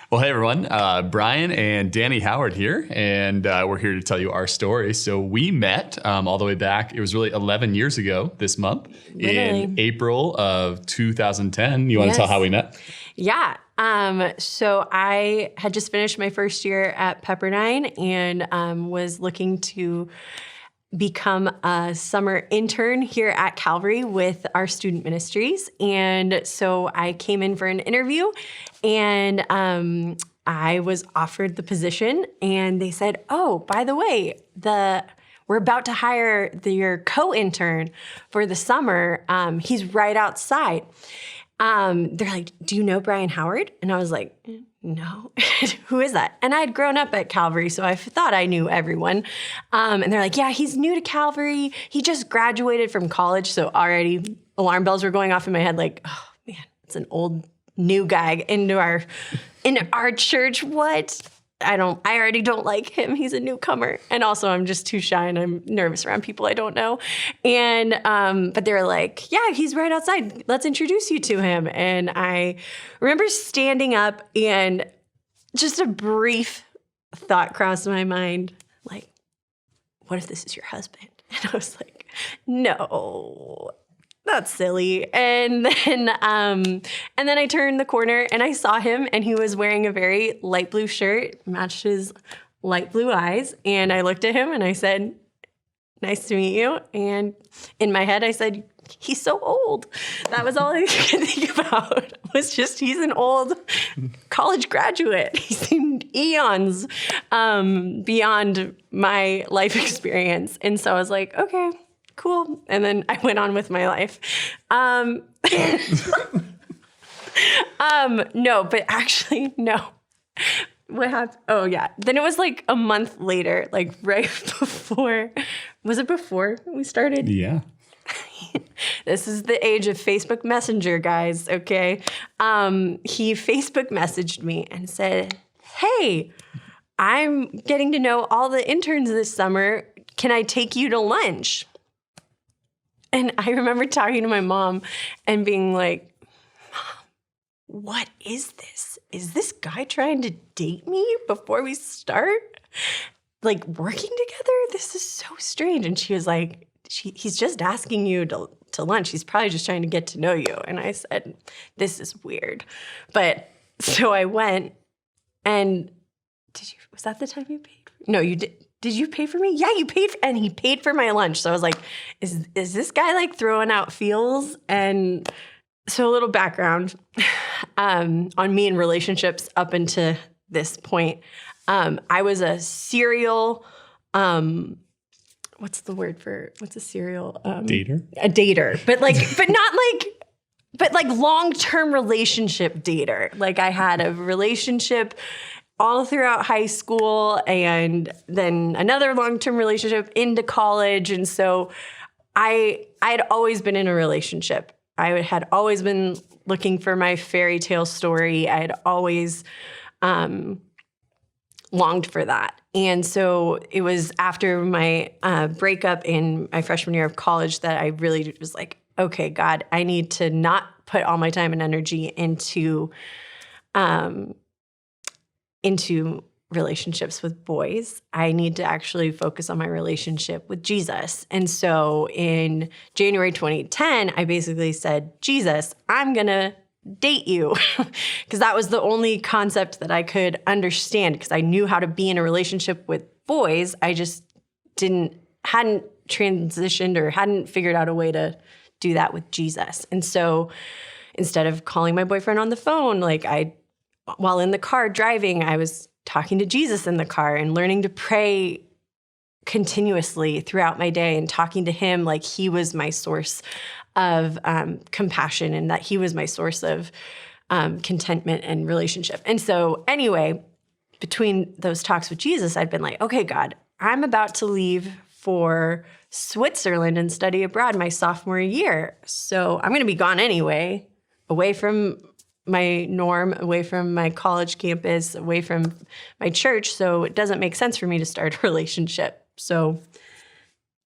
Well, hey everyone, Brian and Dani Howard here, and we're here to tell you our story. So we met all the way back, it was really 11 years ago this month, in April of 2010. You want to tell how we met? Yeah. So I had just finished my first year at Pepperdine and was looking to become a summer intern here at Calvary with our student ministries. And so I came in for an interview and I was offered the position and they said, oh, by the way, we're about to hire your co-intern for the summer. He's right outside. They're like, do you know Brian Howard? And I was like, no, who is that? And I had grown up at Calvary, so I thought I knew everyone. And they're like, yeah, he's new to Calvary. He just graduated from college. So already alarm bells were going off in my head like, oh man, it's an old new guy into our church. What? I already don't like him. He's a newcomer. And also I'm just too shy and I'm nervous around people I don't know. And, but they were like, yeah, he's right outside. Let's introduce you to him. And I remember standing up and just a brief thought crossed my mind. Like, what if this is your husband? And I was like, no, that's silly. And then I turned the corner and I saw him and he was wearing a very light blue shirt, matched his light blue eyes. And I looked at him and I said, nice to meet you. And in my head, I said, he's so old. That was all I could think about was just, he's an old college graduate. He seemed eons beyond my life experience. And so I was like, okay, cool. And then I went on with my life. No, but actually, no. What happened? Oh, yeah. Then it was like a month later, like right before. Was it before we started? Yeah. This is the age of Facebook Messenger, guys, okay? He Facebook messaged me and said, hey, I'm getting to know all the interns this summer. Can I take you to lunch? And I remember talking to my mom and being like, Mom, what is this? Is this guy trying to date me before we start? Like working together? This is so strange. And she was like, he's just asking you to lunch. He's probably just trying to get to know you. And I said, this is weird. But so I went and was that the time you paid? No, you did. Did you pay for me? Yeah, you paid, and he paid for my lunch. So I was like, is this guy like throwing out feels? And so a little background on me in relationships up until this point. I was a serial, what's a serial? Dater? A dater, but not long-term relationship dater. Like I had a relationship all throughout high school and then another long-term relationship into college. And so I had always been in a relationship. I had always been looking for my fairy tale story. I had always longed for that. And so it was after my breakup in my freshman year of college that I really was like, okay, God, I need to not put all my time and energy into relationships with boys. I need to actually focus on my relationship with Jesus. And so in January 2010, I basically said, Jesus, I'm going to date you. Because that was the only concept that I could understand because I knew how to be in a relationship with boys. I just hadn't transitioned or hadn't figured out a way to do that with Jesus. And so instead of calling my boyfriend on the phone, while in the car driving, I was talking to Jesus in the car and learning to pray continuously throughout my day and talking to him like he was my source of compassion and that he was my source of contentment and relationship. And so anyway, between those talks with Jesus, I'd been like, okay, God, I'm about to leave for Switzerland and study abroad my sophomore year. So I'm going to be gone anyway, away from my norm, away from my college campus, away from my church. So it doesn't make sense for me to start a relationship. So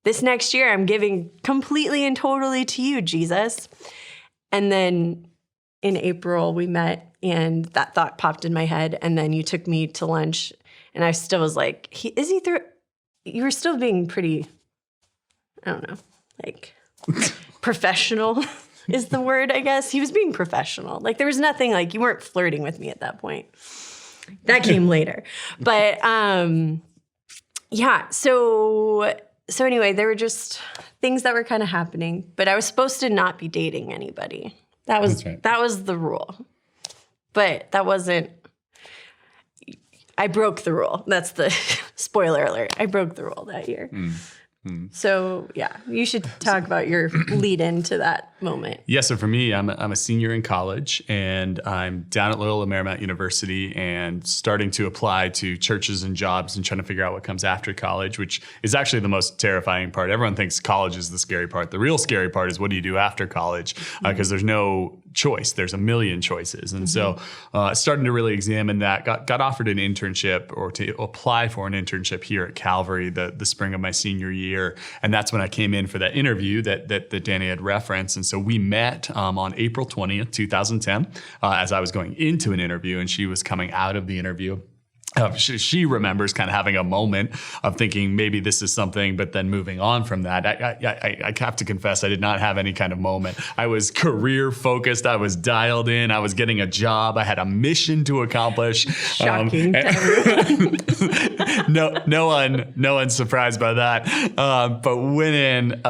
this next year, I'm giving completely and totally to you, Jesus. And then in April we met, and that thought popped in my head, and then you took me to lunch, and I still was like, you were still being pretty, I don't know, like professional is the word, I guess. He was being professional. Like there was nothing, like you weren't flirting with me at that point. That came later. But yeah, so anyway, there were just things that were kind of happening, but I was supposed to not be dating anybody. That was the rule. But that wasn't, I broke the rule. That's the spoiler alert. I broke the rule that year. So yeah, you should talk about your lead into that moment. Yeah, so for me, I'm a senior in college, and I'm down at Loyola Marymount University and starting to apply to churches and jobs and trying to figure out what comes after college, which is actually the most terrifying part. Everyone thinks college is the scary part. The real scary part is what do you do after college? Because there's no choice. There's a million choices. And so starting to really examine that, got offered an internship or to apply for an internship here at Calvary the spring of my senior year. And that's when I came in for that interview that Dani had referenced. And so we met on April 20th, 2010, as I was going into an interview, and she was coming out of the interview. She remembers kind of having a moment of thinking maybe this is something, but then moving on from that. I have to confess, I did not have any kind of moment. I was career focused. I was dialed in. I was getting a job. I had a mission to accomplish. Shocking to everyone. No one's surprised by that. But went in,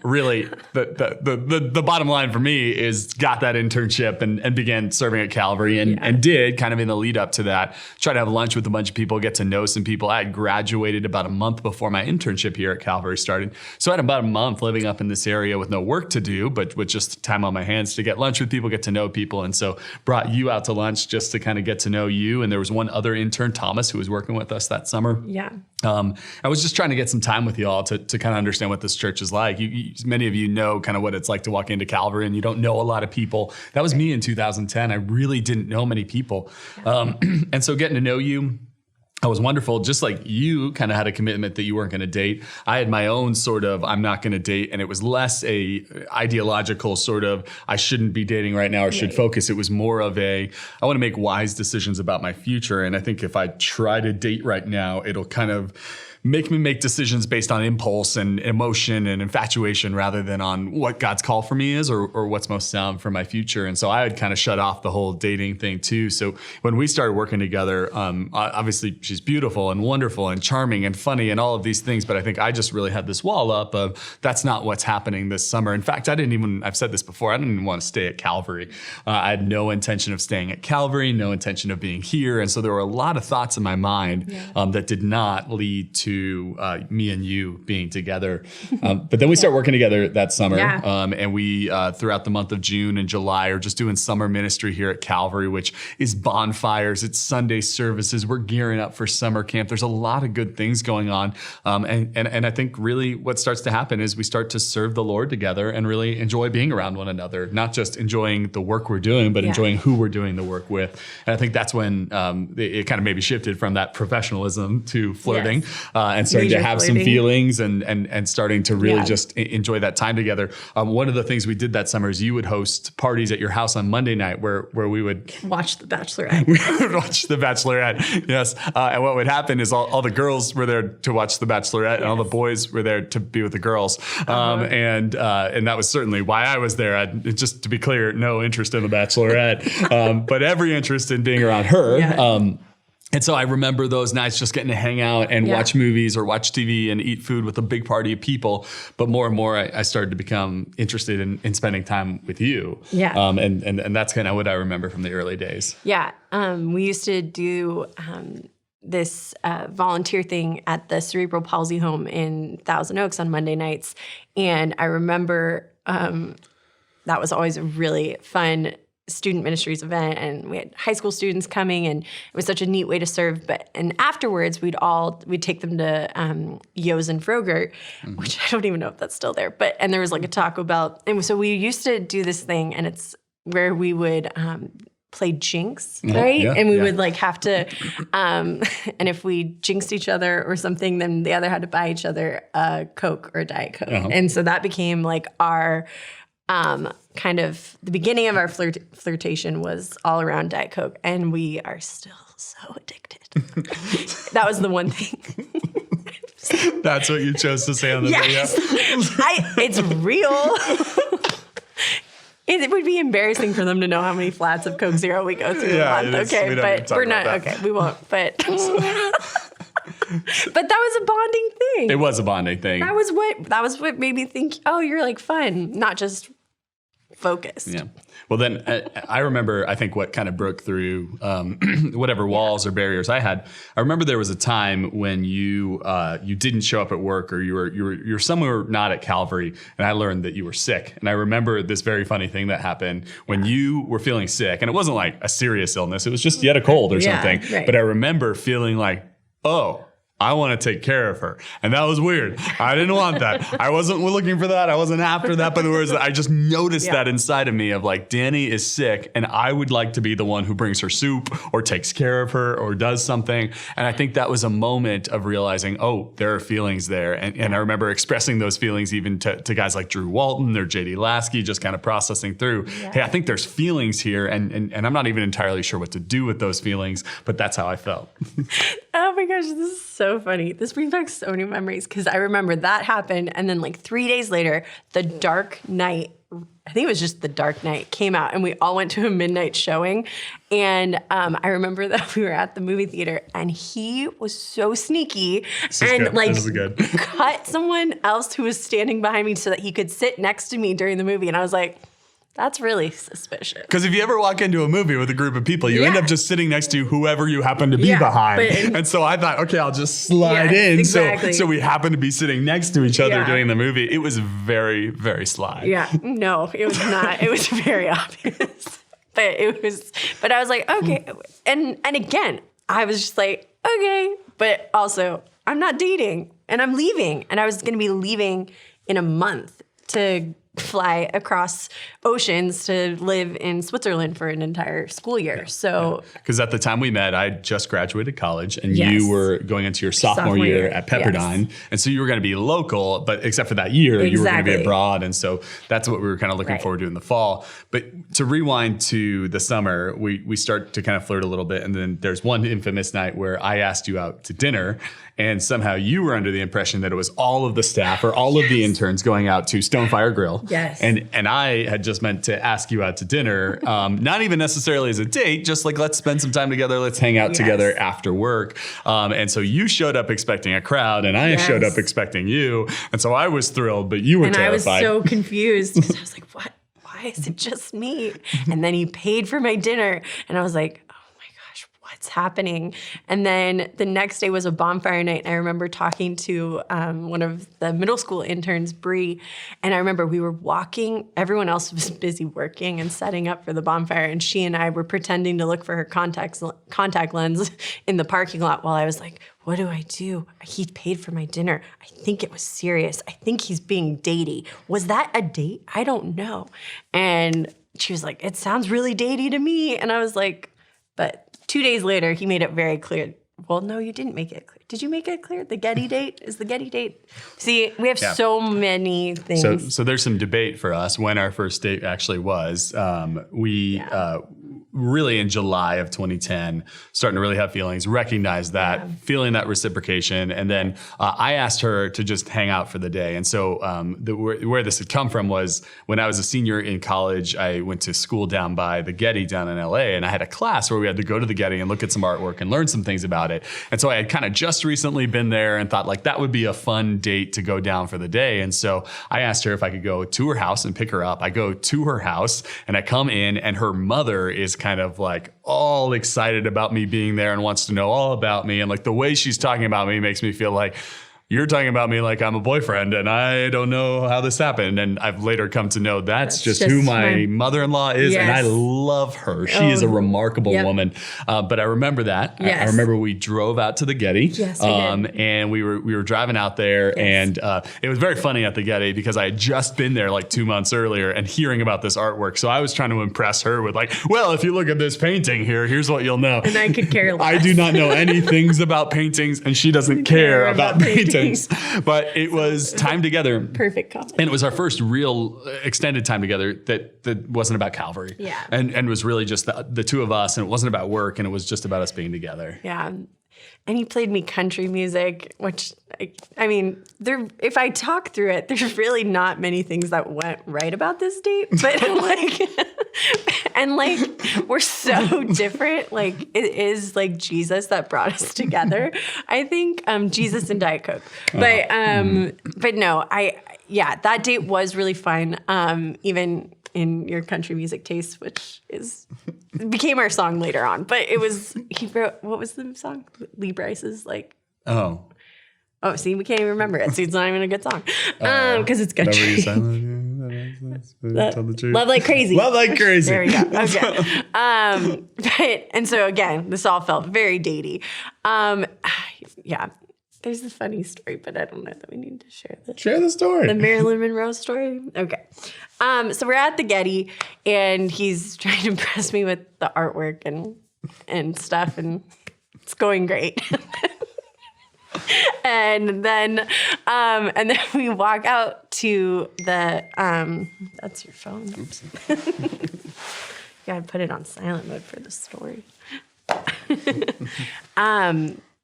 really, the bottom line for me is got that internship and began serving at Calvary and did kind of in the lead up to that, try to have lunch with a bunch of people, get to know some people. I had graduated about a month before my internship here at Calvary started. So I had about a month living up in this area with no work to do, but with just time on my hands to get lunch with people, get to know people. And so brought you out to lunch just to kind of get to know you. And there was one other intern, Thomas, who was working with us that summer. Yeah. I was just trying to get some time with you all to kind of understand what this church is like. Many of you know kind of what it's like to walk into Calvary and you don't know a lot of people. That was me in 2010. I really didn't know many people. And so getting to know you, it was wonderful. Just like you kind of had a commitment that you weren't going to date. I had my own sort of, I'm not going to date. And it was less a ideological sort of, I shouldn't be dating right now or should focus. It was more of I want to make wise decisions about my future. And I think if I try to date right now, it'll kind of make me make decisions based on impulse and emotion and infatuation rather than on what God's call for me is or what's most sound for my future. And so I had kind of shut off the whole dating thing too. So when we started working together, obviously she's beautiful and wonderful and charming and funny and all of these things. But I think I just really had this wall up of that's not what's happening this summer. In fact, I've said this before, I didn't even want to stay at Calvary. I had no intention of staying at Calvary, no intention of being here. And so there were a lot of thoughts in my mind that did not lead to me and you being together. But then we start working together that summer. And we, throughout the month of June and July, are just doing summer ministry here at Calvary, which is bonfires. It's Sunday services. We're gearing up for summer camp. There's a lot of good things going on. And I think really what starts to happen is we start to serve the Lord together and really enjoy being around one another, not just enjoying the work we're doing, but enjoying who we're doing the work with. And I think that's when it kind of maybe shifted from that professionalism to flirting. And starting to have some feelings and starting to really just enjoy that time together. One of the things we did that summer is you would host parties at your house on Monday night where we would watch The Bachelorette. We would watch The Bachelorette, yes. And what would happen is all the girls were there to watch The Bachelorette and all the boys were there to be with the girls. And that was certainly why I was there. Just to be clear, no interest in The Bachelorette, but every interest in being around her. And so I remember those nights just getting to hang out and watch movies or watch TV and eat food with a big party of people. But more and more, I started to become interested in spending time with you. And that's kind of what I remember from the early days. We used to do this volunteer thing at the Cerebral Palsy Home in Thousand Oaks on Monday nights. And I remember that was always a really fun student ministries event, and we had high school students coming, and it was such a neat way to serve. And afterwards, we'd take them to Yo's and Frogurt, which I don't even know if that's still there. And there was like a Taco Bell, and so we used to do this thing, and it's where we would play Jinx, right? And we would like have to, and if we jinxed each other or something, then the other had to buy each other a Coke or a Diet Coke, and so that became like our kind of the beginning of our flirtation was all around Diet Coke, and we are still so addicted. That was the one thing. That's what you chose to say on the video? It's real. It would be embarrassing for them to know how many flats of Coke Zero we go through a month. Okay, but we're not. Okay, we won't. But but that was a bonding thing. It was a bonding thing. That was what made me think, oh, you're like fun, not just focused. Yeah. Well, then I remember, I think what kind of broke through whatever walls or barriers I had. I remember there was a time when you didn't show up at work, or you're somewhere not at Calvary, and I learned that you were sick. And I remember this very funny thing that happened when you were feeling sick, and it wasn't like a serious illness. It was just you had a cold or something. Right. But I remember feeling like, oh, I want to take care of her. And that was weird. I didn't want that. I wasn't looking for that. I wasn't after that. But I just noticed that inside of me of like, Dani is sick and I would like to be the one who brings her soup or takes care of her or does something. And I think that was a moment of realizing, oh, there are feelings there. And I remember expressing those feelings even to guys like Drew Walton or JD Lasky, just kind of processing through, hey, I think there's feelings here. And I'm not even entirely sure what to do with those feelings, but that's how I felt. Oh my gosh, this is so funny. This brings back so many memories because I remember that happened. And then like 3 days later, The Dark Knight, I think it was just The Dark Knight, came out and we all went to a midnight showing. And I remember that we were at the movie theater and he was so sneaky and cut someone else who was standing behind me so that he could sit next to me during the movie. And I was like, that's really suspicious. Because if you ever walk into a movie with a group of people, you end up just sitting next to whoever you happen to be behind. And so I thought, okay, I'll just slide in. Exactly. So we happened to be sitting next to each other during the movie. It was very, very sly. Yeah. No, it was not. It was very obvious. But I was like, okay. And again, I was just like, okay. But also, I'm not dating and I'm leaving. And I was going to be leaving in a month to fly across oceans to live in Switzerland for an entire school year. So, because at the time we met, I just graduated college and you were going into your sophomore year at Pepperdine. And so you were going to be local, but except for that year, you were going to be abroad. And so that's what we were kind of looking forward to in the fall. But to rewind to the summer, we start to kind of flirt a little bit. And then there's one infamous night where I asked you out to dinner. And somehow you were under the impression that it was all of the staff or all of the interns going out to Stonefire Grill. Yes. And I had just meant to ask you out to dinner, not even necessarily as a date, just like, let's spend some time together. Let's hang out together after work. And so you showed up expecting a crowd and I showed up expecting you. And so I was thrilled, but you were terrified. And I was so confused because I was like, what? Why is it just me? And then he paid for my dinner. And I was like, what's happening? And then the next day was a bonfire night. And I remember talking to one of the middle school interns, Bree, and I remember we were walking. Everyone else was busy working and setting up for the bonfire, and she and I were pretending to look for her contact lens in the parking lot while I was like, what do I do? He paid for my dinner. I think it was serious. I think he's being datey. Was that a date? I don't know. And she was like, it sounds really datey to me. And I was like, but 2 days later, he made it very clear. Well, no, you didn't make it clear. Did you make it clear? The Getty date? Is the Getty date? See, we have so many things. So there's some debate for us when our first date actually was. Really in July of 2010, starting to really have feelings, recognize that, feeling that reciprocation. And then I asked her to just hang out for the day. And so where this had come from was when I was a senior in college, I went to school down by the Getty down in LA, and I had a class where we had to go to the Getty and look at some artwork and learn some things about it. And so I had kind of just recently been there and thought like that would be a fun date to go down for the day. And so I asked her if I could go to her house and pick her up. I go to her house and I come in and her mother is kind of like all excited about me being there and wants to know all about me. And like the way she's talking about me makes me feel like you're talking about me like I'm a boyfriend and I don't know how this happened. And I've later come to know that's just who my mother-in-law is. Yes. And I love her. She is a remarkable woman. But I remember that. Yes. I remember we drove out to the Getty. Yes, and we were driving out there and it was very funny at the Getty because I had just been there like 2 months earlier and hearing about this artwork. So I was trying to impress her with like, well, if you look at this painting here, here's what you'll know. And I could care less. I do not know any things about paintings and she doesn't care about paintings. taste. But it was time together. Perfect comment. And it was our first real extended time together that wasn't about Calvary. Yeah. And was really just the two of us, and it wasn't about work, and it was just about us being together. Yeah. And he played me country music, which, I mean, if I talk through it, there's really not many things that went right about this date. But we're so different. Like, it is like Jesus that brought us together. I think Jesus and Diet Coke. But no, that date was really fun. Even in your country music taste, which became our song later on. But he wrote, what was the song? Lee Bryce's Oh, see, we can't even remember it. So it's not even a good song. Because it's country. Love Like Crazy. Love Like Crazy. There we go. Okay. And so again, this all felt very datey. Yeah. There's a funny story, but I don't know that we need to share this. Share the story. The Marilyn Monroe story? Okay. So we're at the Getty, and he's trying to impress me with the artwork and stuff, and it's going great. And then we walk out to the that's your phone. Oops. You gotta put it on silent mode for the story.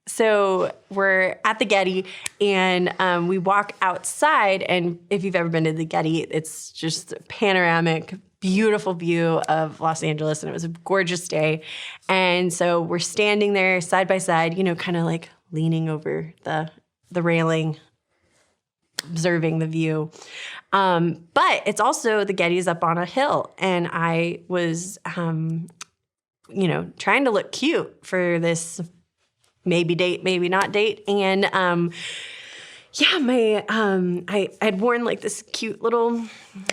So we're at the Getty, and we walk outside, and if you've ever been to the Getty, it's just a panoramic, beautiful view of Los Angeles, and it was a gorgeous day. And so we're standing there side by side, kind of like leaning over the railing, observing the view. But it's also, the Getty's up on a hill, and I was, trying to look cute for this maybe date, maybe not date. And I had worn like this cute little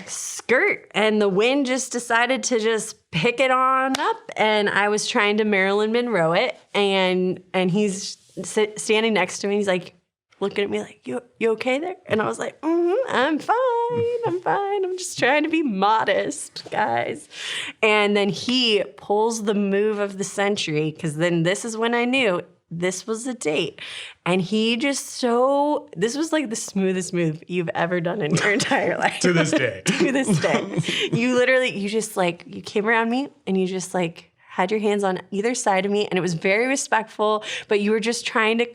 skirt, and the wind just decided to just pick it on up, and I was trying to Marilyn Monroe it, and he's standing next to me. He's like looking at me like, you okay there? And I was like, I'm fine. I'm just trying to be modest, guys. And then he pulls the move of the century, because then this is when I knew this was a date. And he this was like the smoothest move you've ever done in your entire life. To this day. To this day. You came around me, and you just had your hands on either side of me, and it was very respectful, but you were just trying to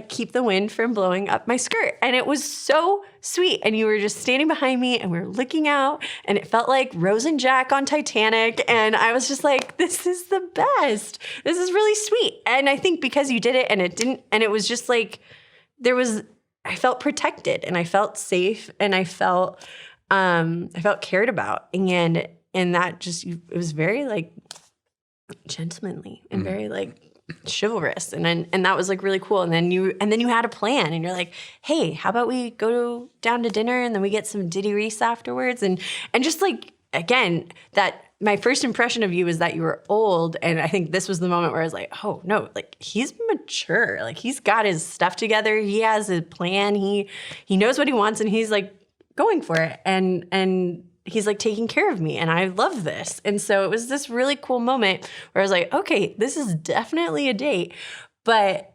keep the wind from blowing up my skirt. And it was so sweet. And you were just standing behind me, and we were looking out, and it felt like Rose and Jack on Titanic. And I was just like, this is the best. This is really sweet. And I think because you did it, and it was just like, I felt protected, and I felt safe, and I felt cared about. And that just, it was very gentlemanly and very chivalrous, and that was really cool. And then you had a plan, and you're like, hey, how about we go down to dinner, and then we get some Diddy Reese afterwards, and just again, that my first impression of you was that you were old, and I think this was the moment where I was like, oh no, he's mature, he's got his stuff together, he has a plan, he knows what he wants, and he's going for it, and he's taking care of me, and I love this. And so it was this really cool moment where I was like, okay, this is definitely a date, but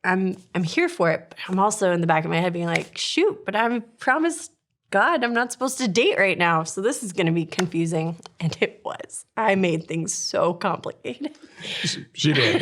I'm here for it. But I'm also in the back of my head being like, shoot, but I promised God I'm not supposed to date right now, so this is going to be confusing. And it was. I made things so complicated. She did.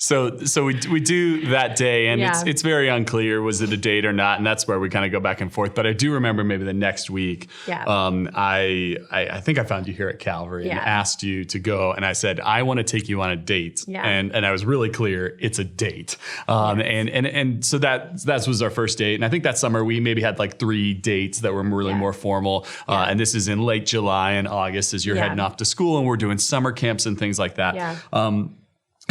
So we do that day, and it's very unclear, was it a date or not, and that's where we kind of go back and forth. But I do remember maybe the next week, I think I found you here at Calvary and asked you to go, and I said, I want to take you on a date, and I was really clear, it's a date, and so that was our first date, and I think that summer we maybe had 3 dates that were really more formal, and this is in late July and August as you're heading off to school, and we're doing summer camps and things like that.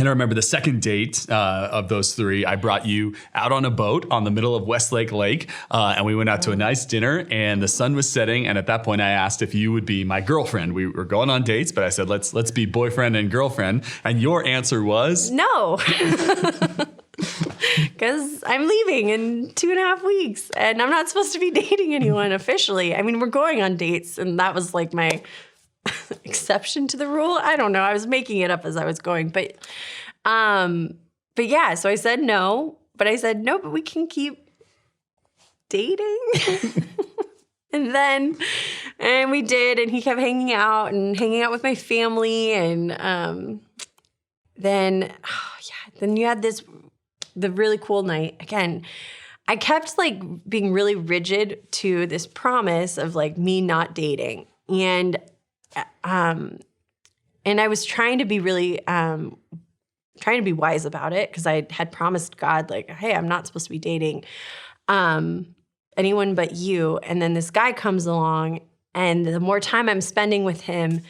And I remember the second date of those 3, I brought you out on a boat on the middle of Westlake Lake, and we went out to a nice dinner, and the sun was setting. And at that point, I asked if you would be my girlfriend. We were going on dates, but I said, let's be boyfriend and girlfriend. And your answer was? No. Because I'm leaving in 2.5 weeks, and I'm not supposed to be dating anyone officially. I mean, we're going on dates, and that was my exception to the rule. I don't know. I was making it up as I was going, but yeah. So I said no, But I said, no, but we can keep dating. And we did, and he kept hanging out with my family. And then you had the really cool night. Again, I kept like being really rigid to this promise of like me not dating. And I was trying to be really, trying to be wise about it, because I had promised God, like, hey, I'm not supposed to be dating anyone but you. And then this guy comes along, and the more time I'm spending with him,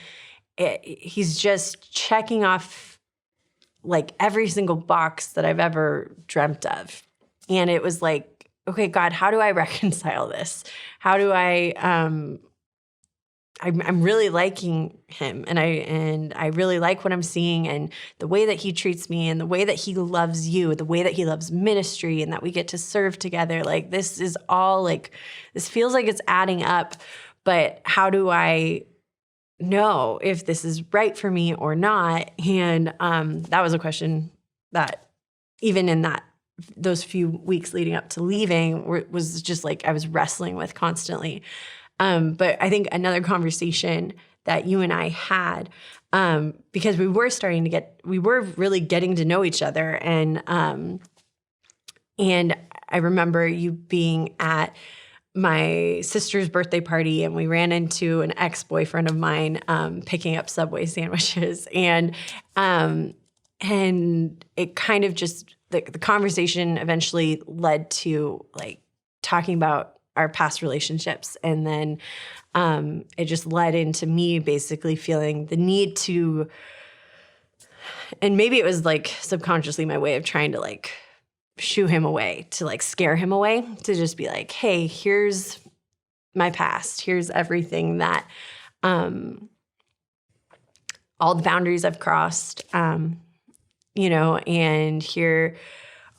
he's just checking off like every single box that I've ever dreamt of. And it was like, okay, God, how do I reconcile this? How do I'm really liking him, and I really like what I'm seeing, and the way that he treats me, and the way that he loves you, the way that he loves ministry, and that we get to serve together. Like, this is all like, this feels like it's adding up, but how do I know if this is right for me or not? And that was a question that even in those few weeks leading up to leaving was just like I was wrestling with constantly. But I think another conversation that you and I had, because we were really getting to know each other. And I remember you being at my sister's birthday party, and we ran into an ex-boyfriend of mine, picking up Subway sandwiches. And it kind of just, the conversation eventually led to like talking about our past relationships. And then it just led into me basically feeling the need to, and maybe it was like subconsciously my way of trying to like shoo him away, to like scare him away, to just be like, hey, here's my past. Here's everything that, all the boundaries I've crossed, and here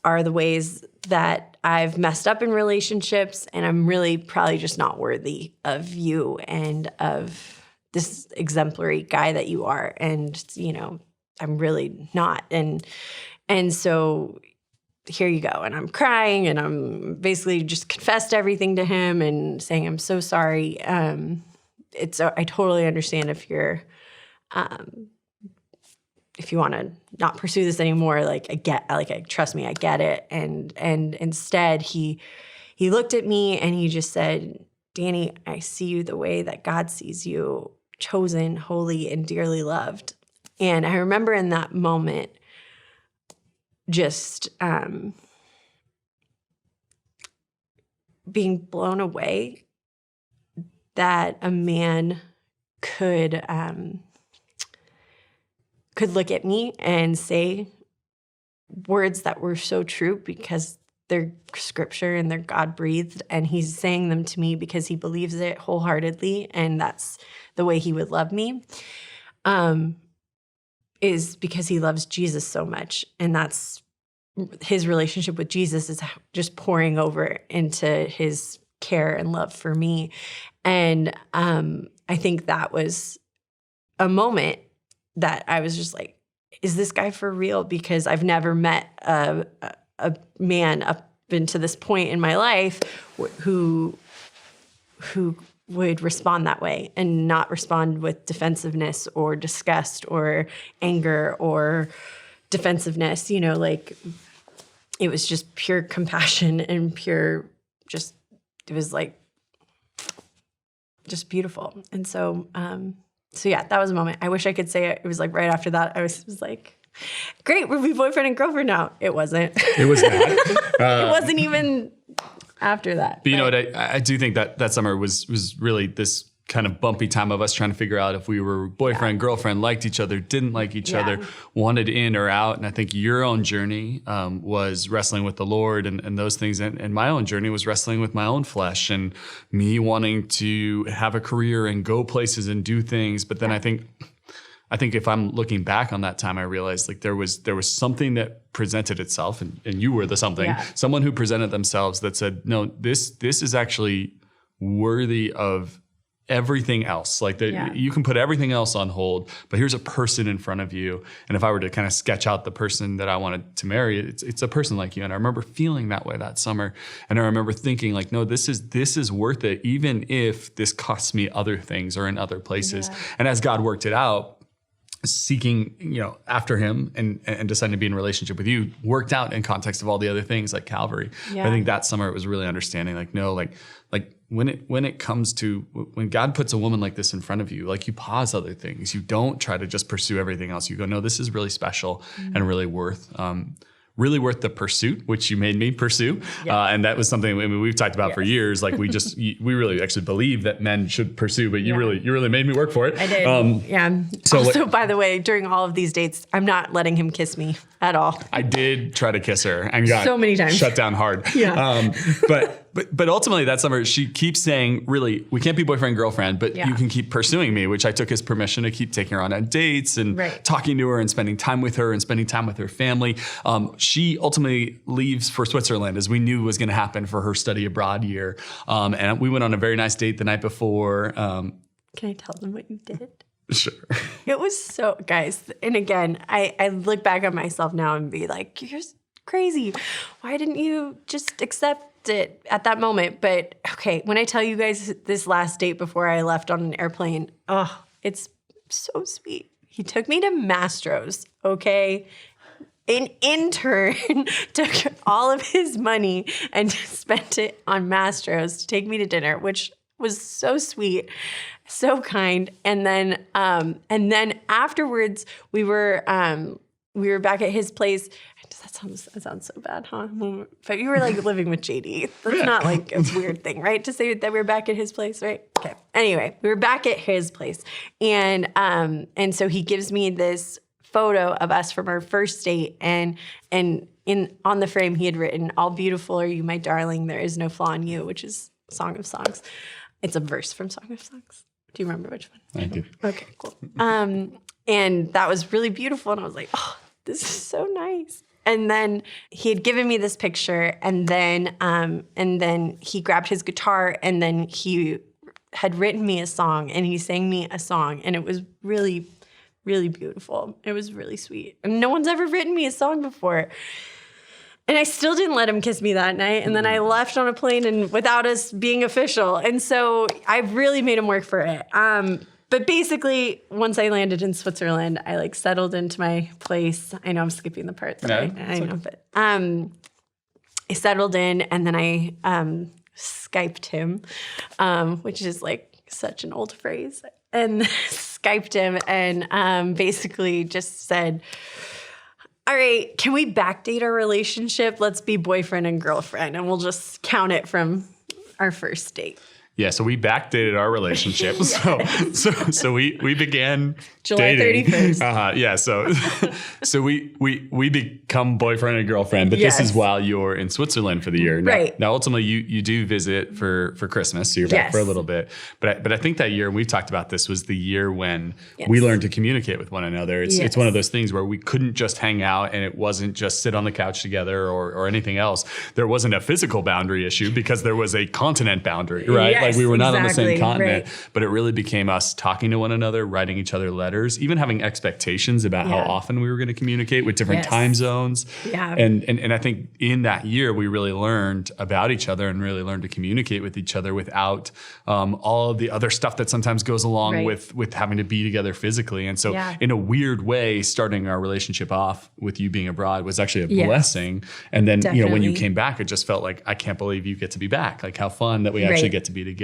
are the ways that I've messed up in relationships, and I'm really probably just not worthy of you and of this exemplary guy that you are. And, I'm really not. And so here you go. And I'm crying, and I'm basically just confessed everything to him and saying, I'm so sorry. I totally understand if you're, if you want to not pursue this anymore. Trust me, I get it. And instead he looked at me and he just said, Dani, I see you the way that God sees you, chosen, holy, and dearly loved. And I remember in that moment just being blown away that a man could look at me and say words that were so true, because they're scripture and they're God-breathed, and he's saying them to me because he believes it wholeheartedly, and that's the way he would love me, is because he loves Jesus so much. And that's his relationship with Jesus is just pouring over into his care and love for me. And I think that was a moment that I was just like, is this guy for real? Because I've never met a man up into this point in my life who would respond that way, and not respond with defensiveness or disgust or anger or defensiveness. Like, it was just pure compassion and pure, it was like just beautiful. And so, yeah, that was a moment. I wish I could say it. It was like right after that, I was like, great, we'll be boyfriend and girlfriend now. It wasn't. It was not. It wasn't even after that. But you know what? I do think that summer was really this kind of bumpy time of us trying to figure out if we were boyfriend, girlfriend, liked each other, didn't like each other, wanted in or out. And I think your own journey was wrestling with the Lord and those things. And my own journey was wrestling with my own flesh and me wanting to have a career and go places and do things. But then I think if I'm looking back on that time, I realized like there was something that presented itself, and you were the something, someone who presented themselves that said, no, this is actually worthy of everything else. Like you can put everything else on hold, but here's a person in front of you. And if I were to kind of sketch out the person that I wanted to marry, it's a person like you. And I remember feeling that way that summer. And I remember thinking like, no, this is worth it, even if this costs me other things or in other places. And as God worked it out, seeking, after him and deciding to be in a relationship with you worked out in context of all the other things like Calvary. Yeah. I think that summer it was really understanding like, no, like when it comes to when God puts a woman like this in front of you, like you pause other things. You don't try to just pursue everything else. You go, no, this is really special and really worth the pursuit, which you made me pursue. And that was something we've talked about for years. Like we really actually believe that men should pursue, but you really made me work for it. I did. So also, by the way, during all of these dates, I'm not letting him kiss me at all. I did try to kiss her and got so many times shut down hard. But ultimately that summer she keeps saying, really, we can't be boyfriend and girlfriend, but you can keep pursuing me, which I took as permission to keep taking her on dates and talking to her and spending time with her and spending time with her family. She ultimately leaves for Switzerland, as we knew was going to happen for her study abroad year. And we went on a very nice date the night before. Can I tell them what you did? Sure. It was so, guys. And again, I look back on myself now and be like, you're crazy. Why didn't you just accept it at that moment? But okay, when I tell you guys this last date before I left on an airplane, it's so sweet. He took me to Mastro's, okay? An intern took all of his money and spent it on Mastro's to take me to dinner, which was so sweet, so kind. And then afterwards, we were back at his place. That sounds so bad, huh? But you were like living with JD. That's not like a weird thing, right? To say that we're back at his place, right? Okay. Anyway, we were back at his place, and so he gives me this photo of us from our first date, and on the frame he had written, "All beautiful are you, my darling. There is no flaw in you," which is Song of Songs. It's a verse from Song of Songs. Do you remember which one? I do. Okay, cool. And that was really beautiful, and I was like, oh, this is so nice. And then he had given me this picture, and then he grabbed his guitar, and then he had written me a song, and he sang me a song, and it was really, really beautiful. It was really sweet. And no one's ever written me a song before. And I still didn't let him kiss me that night. And then I left on a plane and without us being official. And so I really made him work for it. But basically, once I landed in Switzerland, I like settled into my place. I know I'm skipping the part that I know, but I settled in, and then I Skyped him, which is like such an old phrase, and Skyped him and basically just said, all right, can we backdate our relationship? Let's be boyfriend and girlfriend, and we'll just count it from our first date. Yeah, so we backdated our relationship. Yes. So we began July dating. 31st. Yeah, so we become boyfriend and girlfriend, but this is while you're in Switzerland for the year. Right. Now ultimately you do visit for Christmas, so you're back for a little bit. But I think that year, and we've talked about this, was the year when we learned to communicate with one another. It's one of those things where we couldn't just hang out, and it wasn't just sit on the couch together or anything else. There wasn't a physical boundary issue because there was a continent boundary, right? Yes. Like we were not on the same continent, but it really became us talking to one another, writing each other letters, even having expectations about how often we were going to communicate with different time zones. Yeah. And I think in that year, we really learned about each other and really learned to communicate with each other without all of the other stuff that sometimes goes along with having to be together physically. And so in a weird way, starting our relationship off with you being abroad was actually a blessing. And then, when you came back, it just felt like, I can't believe you get to be back. Like how fun that we actually get to be together.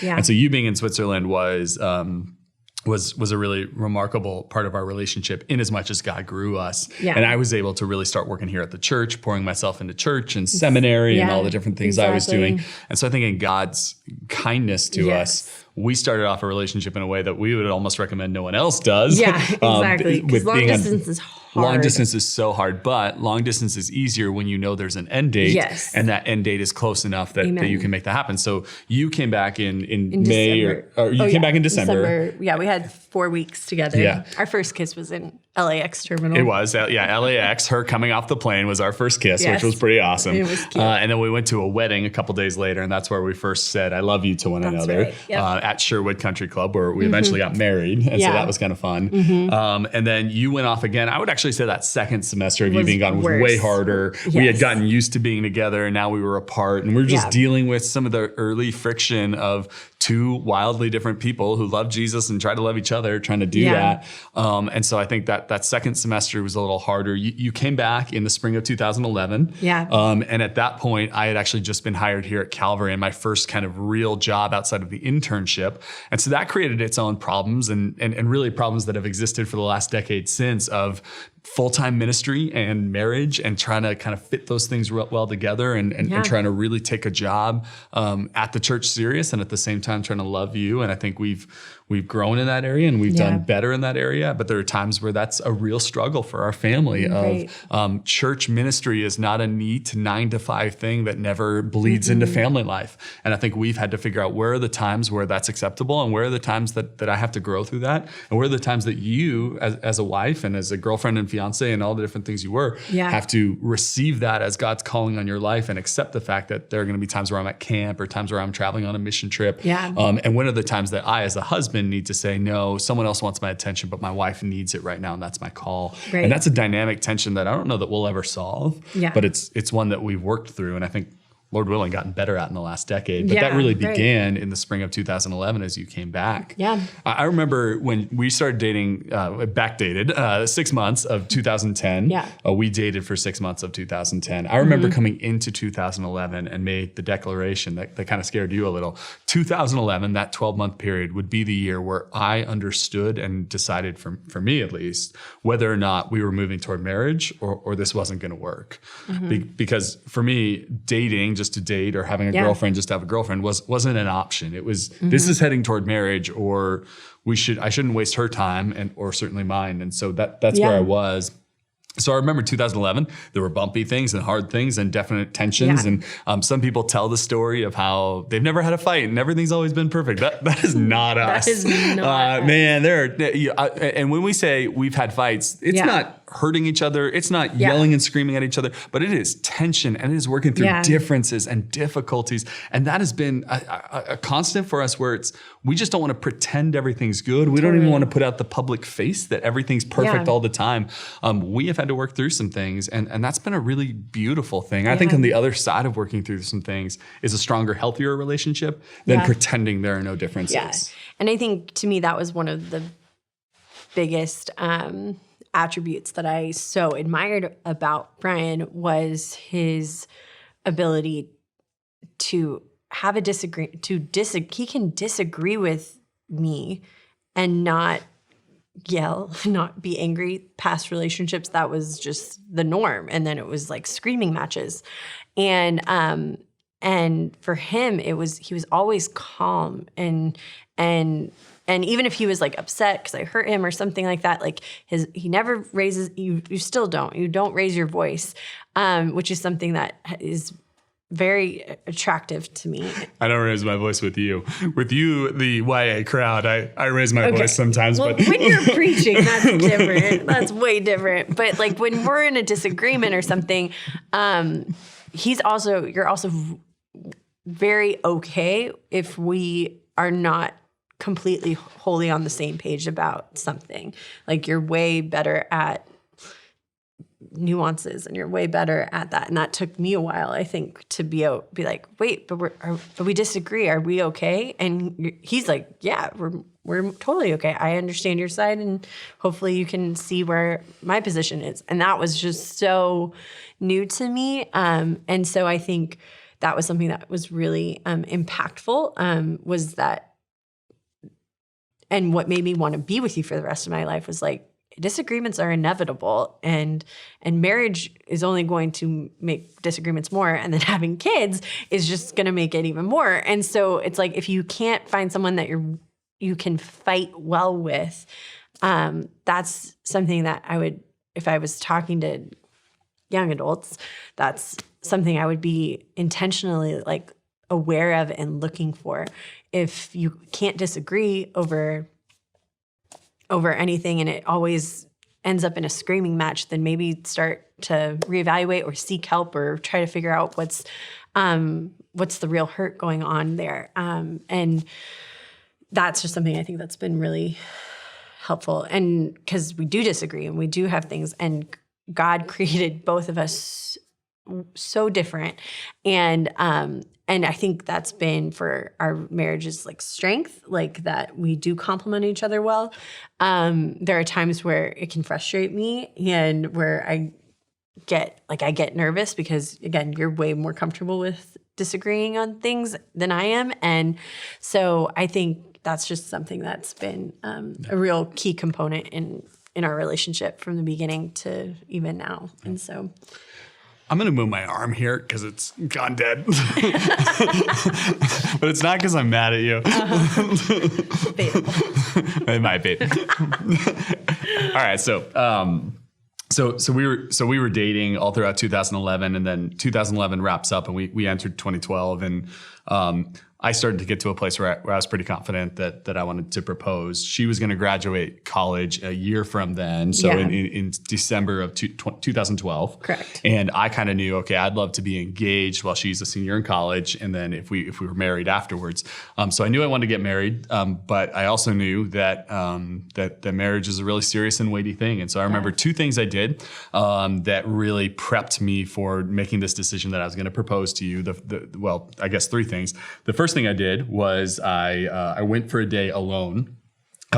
Yeah. And so you being in Switzerland was a really remarkable part of our relationship in as much as God grew us. Yeah. And I was able to really start working here at the church, pouring myself into church and seminary and all the different things I was doing. And so I think in God's kindness to us, we started off a relationship in a way that we would almost recommend no one else does. Yeah, exactly. Because long distance is hard. Long distance is so hard, but long distance is easier when you know there's an end date. Yes. And that end date is close enough that you can make that happen. So you came back in May or you came back in December. Yeah, we had 4 weeks together. Yeah. Our first kiss was in LAX terminal. It was, LAX. Her coming off the plane was our first kiss, Yes. which was pretty awesome. It was cute. And then we went to a wedding a couple days later, and that's where we first said, I love you to one another, right. Yep. At Sherwood Country Club, where we eventually got married. And so that was kind of fun. And then you went off again. I would actually say that second semester of you being gone was way harder. Yes. We had gotten used to being together, and now we were apart. And we were just dealing with some of the early friction of two wildly different people who love Jesus and try to love each other, trying to do that. And so I think that second semester was a little harder. You came back in the spring of 2011. And at that point, I had actually just been hired here at Calvary in my first kind of real job outside of the internship. And so that created its own problems and really problems that have existed for the last decade since, of full-time ministry and marriage, and trying to kind of fit those things well together, and trying to really take a job at the church serious, and at the same time trying to love you. And I think we've grown in that area, and we've done better in that area. But there are times where that's a real struggle for our family. Of church ministry is not a neat 9-to-5 thing that never bleeds into family life. And I think we've had to figure out where are the times where that's acceptable, and where are the times that I have to grow through that, and where are the times that you, as a wife and as a girlfriend and fiance and all the different things you were, have to receive that as God's calling on your life, and accept the fact that there are going to be times where I'm at camp, or times where I'm traveling on a mission trip. And when are the times that I, as a husband, need to say, no, someone else wants my attention, but my wife needs it right now, and that's my call. And that's a dynamic tension that I don't know that we'll ever solve, but it's one that we've worked through, and I think, Lord willing, gotten better at in the last decade. But that really began in the spring of 2011 as you came back. I remember when we started dating, backdated, 6 months of 2010. We dated for 6 months of 2010. I remember coming into 2011 and made the declaration that kind of scared you a little. 2011, that 12-month period, would be the year where I understood and decided, for me at least, whether or not we were moving toward marriage or this wasn't going to work. Because for me, dating just to date, or having a girlfriend just to have a girlfriend, wasn't an option. It was, this is heading toward marriage, or I shouldn't waste her time, or certainly mine. And so that's where I was. So I remember 2011, there were bumpy things and hard things and definite tensions. And some people tell the story of how they've never had a fight and everything's always been perfect. That is not us. That is not us. Man, and when we say we've had fights, it's not hurting each other. It's not yelling and screaming at each other, but it is tension, and it is working through differences and difficulties. And that has been a constant for us, where we just don't want to pretend everything's good. We don't even want to put out the public face that everything's perfect all the time. We have had to work through some things, and that's been a really beautiful thing. I think on the other side of working through some things is a stronger, healthier relationship than pretending there are no differences. And I think, to me, that was one of the biggest attributes that I so admired about Brian, was his ability to have a he can disagree with me and not yell, not be angry. Past relationships, that was just the norm. And then it was like screaming matches. And for him, he was always calm, and even if he was like upset because I hurt him or something like that, like he never raises, you still don't raise your voice, which is something that is very attractive to me. I don't raise my voice with you. With you, the YA crowd, I raise my voice sometimes. Well, but when you're preaching, that's different. That's way different. But like when we're in a disagreement or something, you're also very okay if we are not completely wholly on the same page about something. Like, you're way better at nuances, and you're way better at that. And that took me a while, I think, to be like, wait, but we disagree. Are we okay? And he's like, yeah, we're totally okay. I understand your side, and hopefully you can see where my position is. And that was just so new to me. And so I think that was something that was really impactful, was that. And what made me want to be with you for the rest of my life was like, disagreements are inevitable, and marriage is only going to make disagreements more, and then having kids is just going to make it even more. And so it's like, if you can't find someone that you can fight well with, that's something that I would, if I was talking to young adults, that's something I would be intentionally like aware of and looking for. If you can't disagree over anything, and ends up in a screaming match, then maybe start to reevaluate or seek help or try to figure out what's the real hurt going on there. And that's just something I think that's been really helpful. And because we do disagree and we do have things, and God created both of us so different. And I think that's been for our marriage's like strength, like that we do complement each other well. There are times where it can frustrate me and where I get nervous because, again, you're way more comfortable with disagreeing on things than I am. And so I think that's just something that's been a real key component in our relationship from the beginning to even now. And so I'm going to move my arm here because it's gone dead. But it's not because I'm mad at you. It might be. All right. So we were dating all throughout 2011, and then 2011 wraps up and we entered 2012, and I started to get to a place where I was pretty confident that I wanted to propose. She was going to graduate college a year from then, so in December of 2012. Correct. And I kind of knew, okay, I'd love to be engaged while she's a senior in college, and then if we were married afterwards. So I knew I wanted to get married, but I also knew that that marriage is a really serious and weighty thing. And so I remember two things I did that really prepped me for making this decision that I was going to propose to you. Well, I guess three things. The first thing I did was I went for a day alone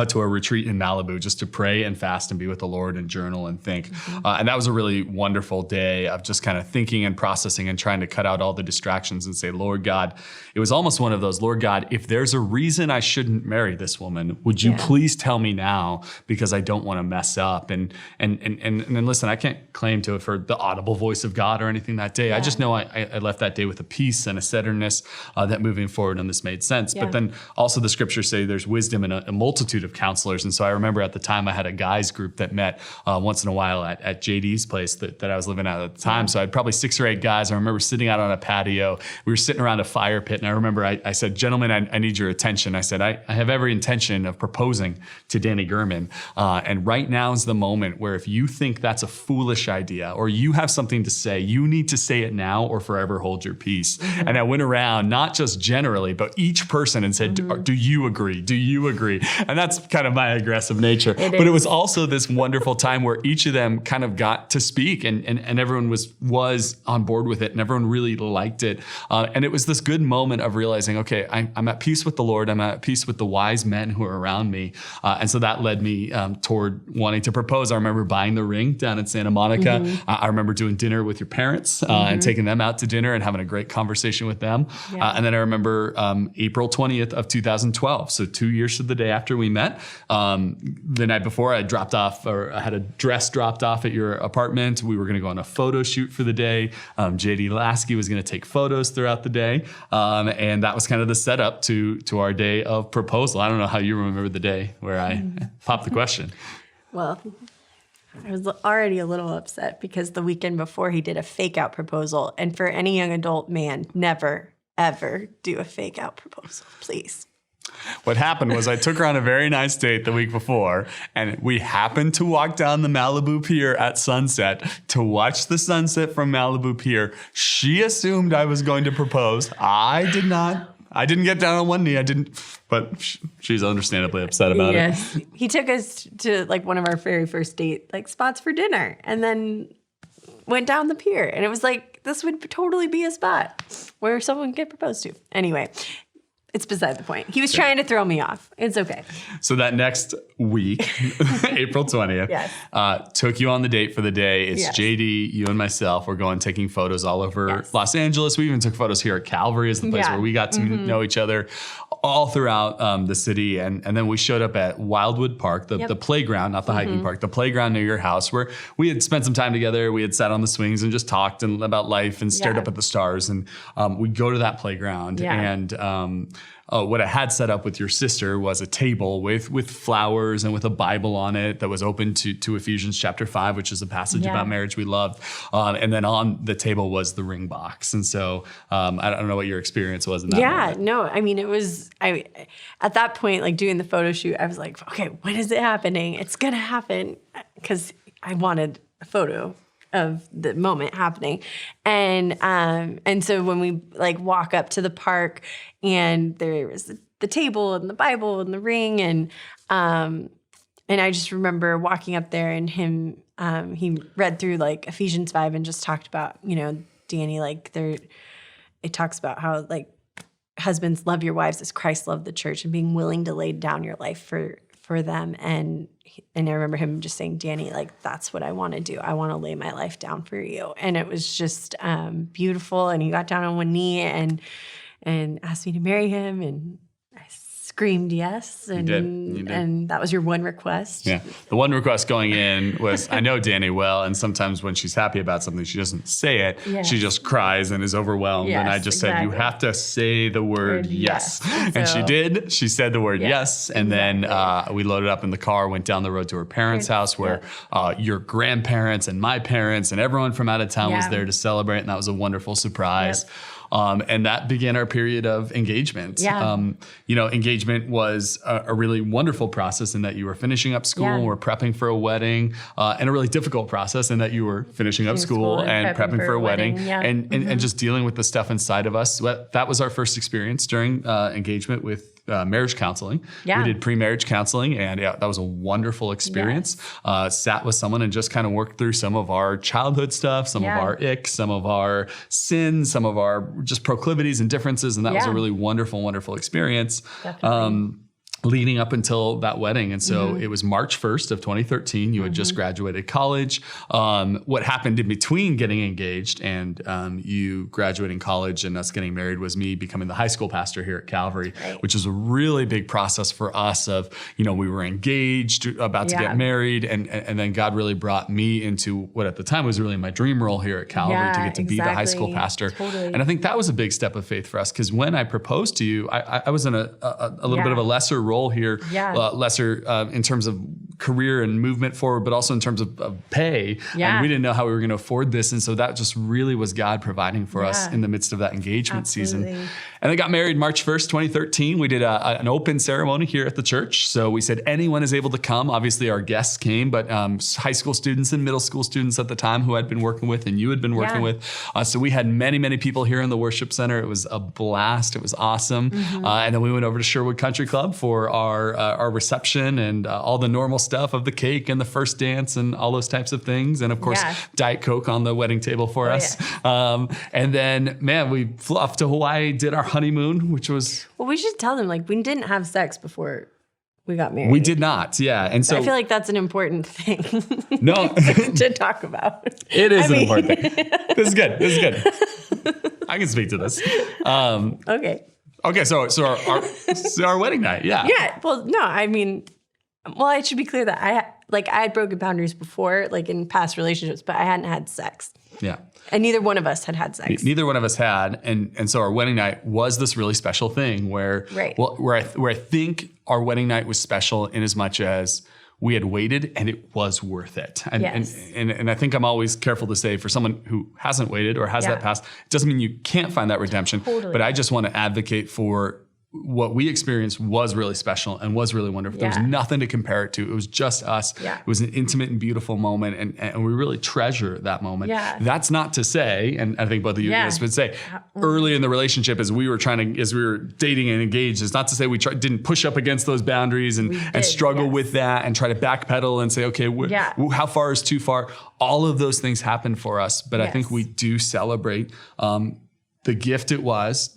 to a retreat in Malibu just to pray and fast and be with the Lord and journal and think. And that was a really wonderful day of just kind of thinking and processing and trying to cut out all the distractions and say, Lord God, it was almost one of those, Lord God, if there's a reason I shouldn't marry this woman, would you please tell me now, because I don't want to mess up. And listen, I can't claim to have heard the audible voice of God or anything that day. I just know I left that day with a peace and a centeredness that moving forward on this made sense. But then also the scriptures say there's wisdom in a multitude of counselors. And so I remember at the time I had a guys group that met once in a while at JD's place that I was living at the time. So I had probably 6 or 8 guys. I remember sitting out on a patio. We were sitting around a fire pit. And I remember I said, gentlemen, I need your attention. I said, I have every intention of proposing to Dani Gurman. And right now is the moment where if you think that's a foolish idea or you have something to say, you need to say it now or forever hold your peace. And I went around, not just generally, but each person and said, do you agree? Do you agree? And that's kind of my aggressive nature. But it was also this wonderful time where each of them kind of got to speak and everyone was on board with it and everyone really liked it. And it was this good moment of realizing, okay, I'm at peace with the Lord. I'm at peace with the wise men who are around me. And so that led me toward wanting to propose. I remember buying the ring down in Santa Monica. I remember doing dinner with your parents and taking them out to dinner and having a great conversation with them. And then I remember April 20th of 2012. So 2 years to the day after we met. The night before I dropped off, or I had a dress dropped off at your apartment. We were going to go on a photo shoot for the day. JD Lasky was going to take photos throughout the day. And that was kind of the setup to our day of proposal. I don't know how you remember the day where I popped the question. Well, I was already a little upset because the weekend before he did a fake out proposal. And for any young adult man, never, ever do a fake out proposal, please. What happened was I took her on a very nice date the week before, and we happened to walk down the Malibu Pier at sunset to watch the sunset from Malibu Pier. She assumed I was going to propose. I did not. I didn't get down on one knee. I didn't, but she's understandably upset about it. He took us to like one of our very first date like spots for dinner, and then went down the pier, and it was like this would totally be a spot where someone could get proposed to. Anyway. It's beside the point. He was trying to throw me off. It's okay. So that next week, April 20th, took you on the date for the day. It's JD, you and myself. We're going taking photos all over Los Angeles. We even took photos here at Calvary as the place where we got to know each other all throughout the city. And then we showed up at Wildwood Park, the playground, not the hiking park, the playground near your house where we had spent some time together. We had sat on the swings and just talked about life and stared up at the stars. And we'd go to that playground and what I had set up with your sister was a table with flowers and with a Bible on it that was open to Ephesians chapter 5, which is a passage about marriage we loved. And then on the table was the ring box. And so I don't know what your experience was in that moment. No, I mean, it was, at that point, like doing the photo shoot, I was like, okay, when is it happening? It's going to happen. Because I wanted a photo of the moment happening. And so when we like walk up to the park and there was the table and the Bible and the ring and I just remember walking up there and him, he read through like Ephesians 5 and just talked about, you know, Dani, like it talks about how like husbands love your wives as Christ loved the church and being willing to lay down your life for them. And I remember him just saying, Dani, like, that's what I want to do. I want to lay my life down for you. And it was just beautiful. And he got down on one knee and asked me to marry him. And I screamed yes. And, you did. And that was your one request. Yeah. The one request going in was, I know Dani well, and sometimes when she's happy about something, she doesn't say it. Yes. She just cries and is overwhelmed. Yes, and I just said, you have to say the word yes. And she did. She said the word yes. And then we loaded up in the car, went down the road to her parents' house where your grandparents and my parents and everyone from out of town was there to celebrate. And that was a wonderful surprise. Yep. And that began our period of engagement. Yeah. You know, engagement was a really wonderful process in that you were finishing up school and were prepping for a wedding, and a really difficult process in that you were finishing up school and prepping for a wedding and just dealing with the stuff inside of us. That was our first experience during engagement with marriage counseling. Yeah. We did pre-marriage counseling, and that was a wonderful experience. Yes. Sat with someone and just kind of worked through some of our childhood stuff, some of our ick, some of our sins, some of our just proclivities and differences. And that was a really wonderful, wonderful experience. Leading up until that wedding. And so it was March 1st of 2013. You had just graduated college. What happened in between getting engaged and you graduating college and us getting married was me becoming the high school pastor here at Calvary, which was a really big process for us of, you know, we were engaged, about to get married. And then God really brought me into what at the time was really my dream role here at Calvary to get to be the high school pastor. Totally. And I think that was a big step of faith for us because when I proposed to you, I was in a little bit of a lesser role here, lesser in terms of career and movement forward, but also in terms of pay. And we didn't know how we were going to afford this. And so that just really was God providing for us in the midst of that engagement season. And I got married March 1st, 2013. We did an open ceremony here at the church. So we said anyone is able to come. Obviously our guests came, but high school students and middle school students at the time who I'd been working with and you had been working with. So we had many, many people here in the worship center. It was a blast. It was awesome. And then we went over to Sherwood Country Club for our reception and all the normal stuff of the cake and the first dance and all those types of things. And of course, Diet Coke on the wedding table for us. And then, man, we flew off to Hawaii, did our honeymoon, which was... Well, we should tell them, like, we didn't have sex before we got married. We did not, And so I feel like that's an important thing to talk about. It is an important thing. This is good. I can speak to this. Okay, so our wedding night, Well, no, I mean, I should be clear that I had broken boundaries before, like in past relationships, but I hadn't had sex. Yeah. And neither one of us had sex. Neither one of us had, and so our wedding night was this really special thing where I think our wedding night was special in as much as we had waited and it was worth it. And I think I'm always careful to say for someone who hasn't waited or has that past, it doesn't mean you can't find that redemption. Totally. But I just want to advocate for what we experienced was really special and was really wonderful. There was nothing to compare it to. It was just us. Yeah. It was an intimate and beautiful moment. And we really treasure that moment. Yeah. That's not to say, and I think both of you guys would say, early in the relationship as we were dating and engaged, it's not to say we didn't push up against those boundaries and struggle with that and try to backpedal and say, okay, how far is too far? All of those things happened for us. But I think we do celebrate the gift it was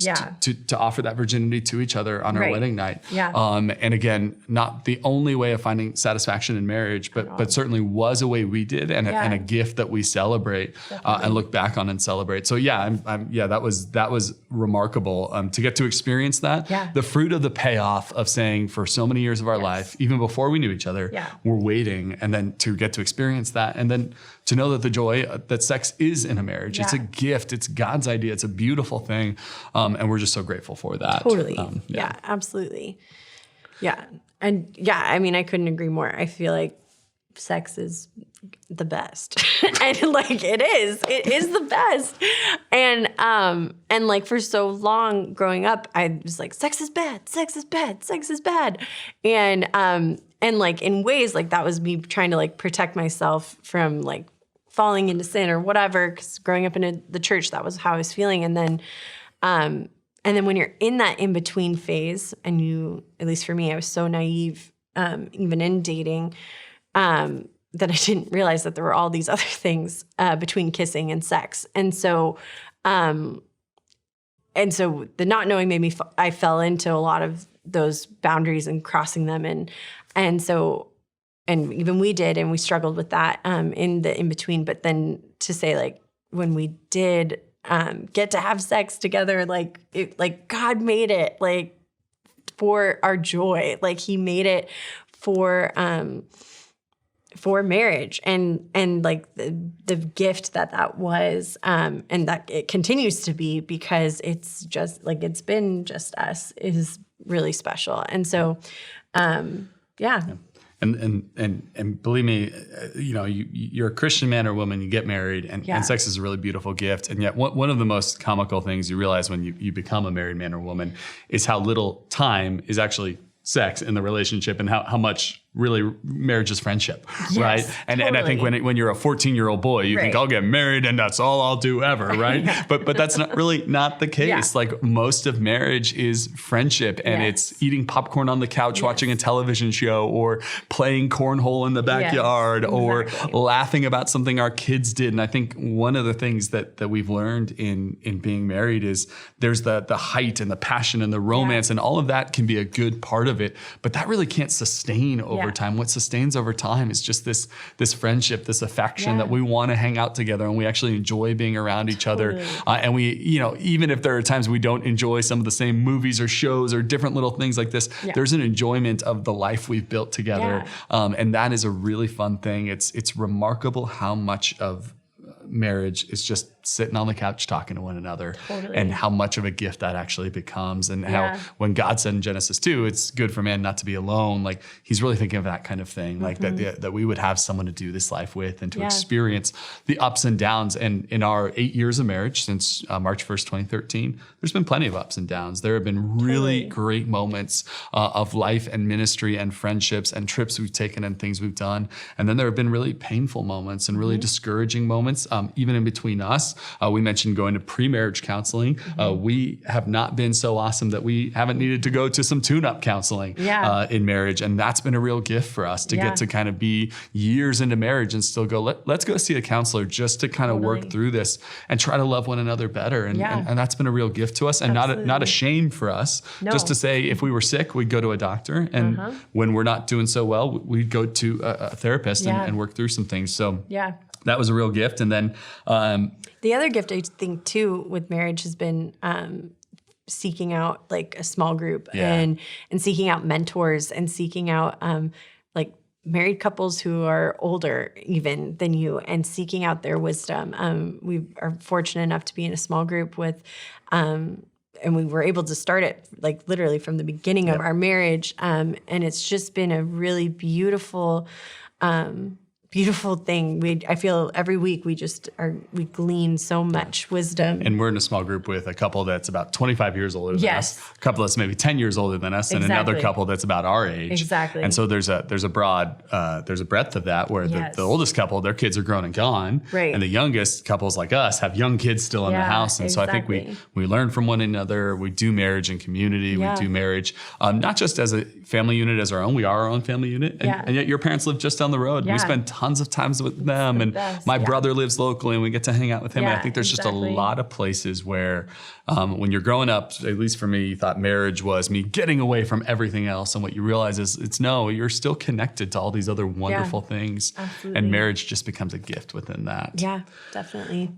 to offer that virginity to each other on our wedding night. Yeah. And again, not the only way of finding satisfaction in marriage, but certainly was a way we did and a gift that we celebrate and look back on and celebrate. So that was remarkable to get to experience that. Yeah. The fruit of the payoff of saying for so many years of our life, even before we knew each other, we're waiting, and then to get to experience that, and then to know that the joy that sex is in a marriage. It's a gift. It's God's idea. It's a beautiful thing. And we're just so grateful for that. Totally. Absolutely. Yeah. And I mean, I couldn't agree more. I feel like sex is the best. And like, it is the best. And like for so long growing up, I was like, sex is bad, sex is bad, sex is bad. And like in ways like that was me trying to like protect myself from like falling into sin or whatever. Cause growing up in the church, that was how I was feeling. And then when you're in that in-between phase and you, at least for me, I was so naive, even in dating, that I didn't realize that there were all these other things between kissing and sex. And so the not knowing made me, I fell into a lot of those boundaries and crossing them. And even we did, and we struggled with that in the in-between. But then to say like, when we did get to have sex together, like God made it like for our joy. Like he made it for marriage and like the gift that was, and that it continues to be, because it's just like, it's been just us, is really special. And so, yeah. And believe me, you're a Christian man or woman, you get married, and sex is a really beautiful gift. And yet one of the most comical things you realize when you become a married man or woman is how little time is actually sex in the relationship, and how much really marriage is friendship, yes, right? And totally. And I think when you're a 14-year-old boy, you think I'll get married and that's all I'll do ever, right? Yeah. But that's not the case. Yeah. Like most of marriage is friendship, and it's eating popcorn on the couch, watching a television show, or playing cornhole in the backyard, or laughing about something our kids did. And I think one of the things that we've learned in being married is there's the height and the passion and the romance, and all of that can be a good part of it, but that really can't sustain over time. What sustains over time is just this friendship, this affection that we want to hang out together, and we actually enjoy being around each other. And we, even if there are times we don't enjoy some of the same movies or shows or different little things like this, there's an enjoyment of the life we've built together. And that is a really fun thing. It's remarkable how much of marriage is just sitting on the couch talking to one another, and how much of a gift that actually becomes, and how when God said in Genesis 2, it's good for man not to be alone, like he's really thinking of that kind of thing, like that we would have someone to do this life with, and to experience the ups and downs. And in our 8 years of marriage since March 1st, 2013, there's been plenty of ups and downs. There have been really great moments of life and ministry and friendships and trips we've taken and things we've done. And then there have been really painful moments and really discouraging moments, even in between us. We mentioned going to pre-marriage counseling. We have not been so awesome that we haven't needed to go to some tune-up counseling in marriage. And that's been a real gift for us to get to kind of be years into marriage and still go, let's go see a counselor just to kind of work through this and try to love one another better. And that's been a real gift to us, and not a shame for us. Just to say, if we were sick, we'd go to a doctor. And when we're not doing so well, we'd go to a therapist and work through some things. So that was a real gift. And then the other gift I think too with marriage has been seeking out like a small group and seeking out mentors, and seeking out like married couples who are older even than you, and seeking out their wisdom. We are fortunate enough to be in a small group with and we were able to start it like literally from the beginning of our marriage. And it's just been a really beautiful thing. I feel every week we glean so much wisdom. And we're in a small group with a couple that's about 25 years older than us, a couple that's maybe 10 years older than us, and another couple that's about our age. Exactly. And so there's a breadth of that, where the oldest couple, their kids are grown and gone, and the youngest couples like us have young kids still in the house. And so I think we learn from one another. We do marriage in community. We do marriage not just as a family unit as our own. We are our own family unit, and yet your parents live just down the road. We spend tons of times with them, and my brother lives locally, and we get to hang out with him. And I think there's just a lot of places where when you're growing up, at least for me, you thought marriage was me getting away from everything else, and what you realize is you're still connected to all these other wonderful things. Absolutely. And marriage just becomes a gift within that. Yeah, definitely.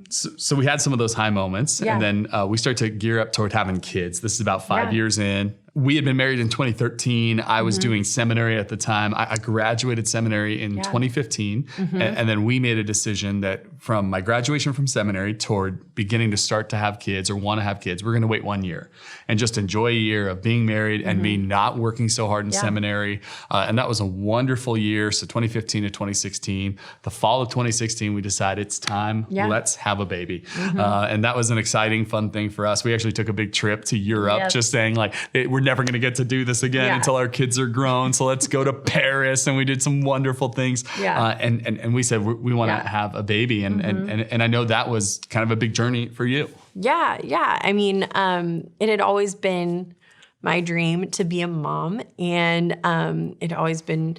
So we had some of those high moments, and then we start to gear up toward having kids. This is about 5 years in. we had been married in 2013. I was doing seminary at the time. I graduated seminary in 2015. And then we made a decision that from my graduation from seminary toward beginning to start to have kids or want to have kids, we're going to wait 1 year and just enjoy a year of being married and me not working so hard in seminary. And that was a wonderful year. So 2015 to 2016, the fall of 2016, we decided it's time. Let's have a baby. And that was an exciting, fun thing for us. We actually took a big trip to Europe, just saying like, we're never going to get to do this again until our kids are grown. So let's go to Paris. And we did some wonderful things. And we said, we want to have a baby. And I know that was kind of a big journey for you. Yeah. I mean, it had always been my dream to be a mom. And it had always been,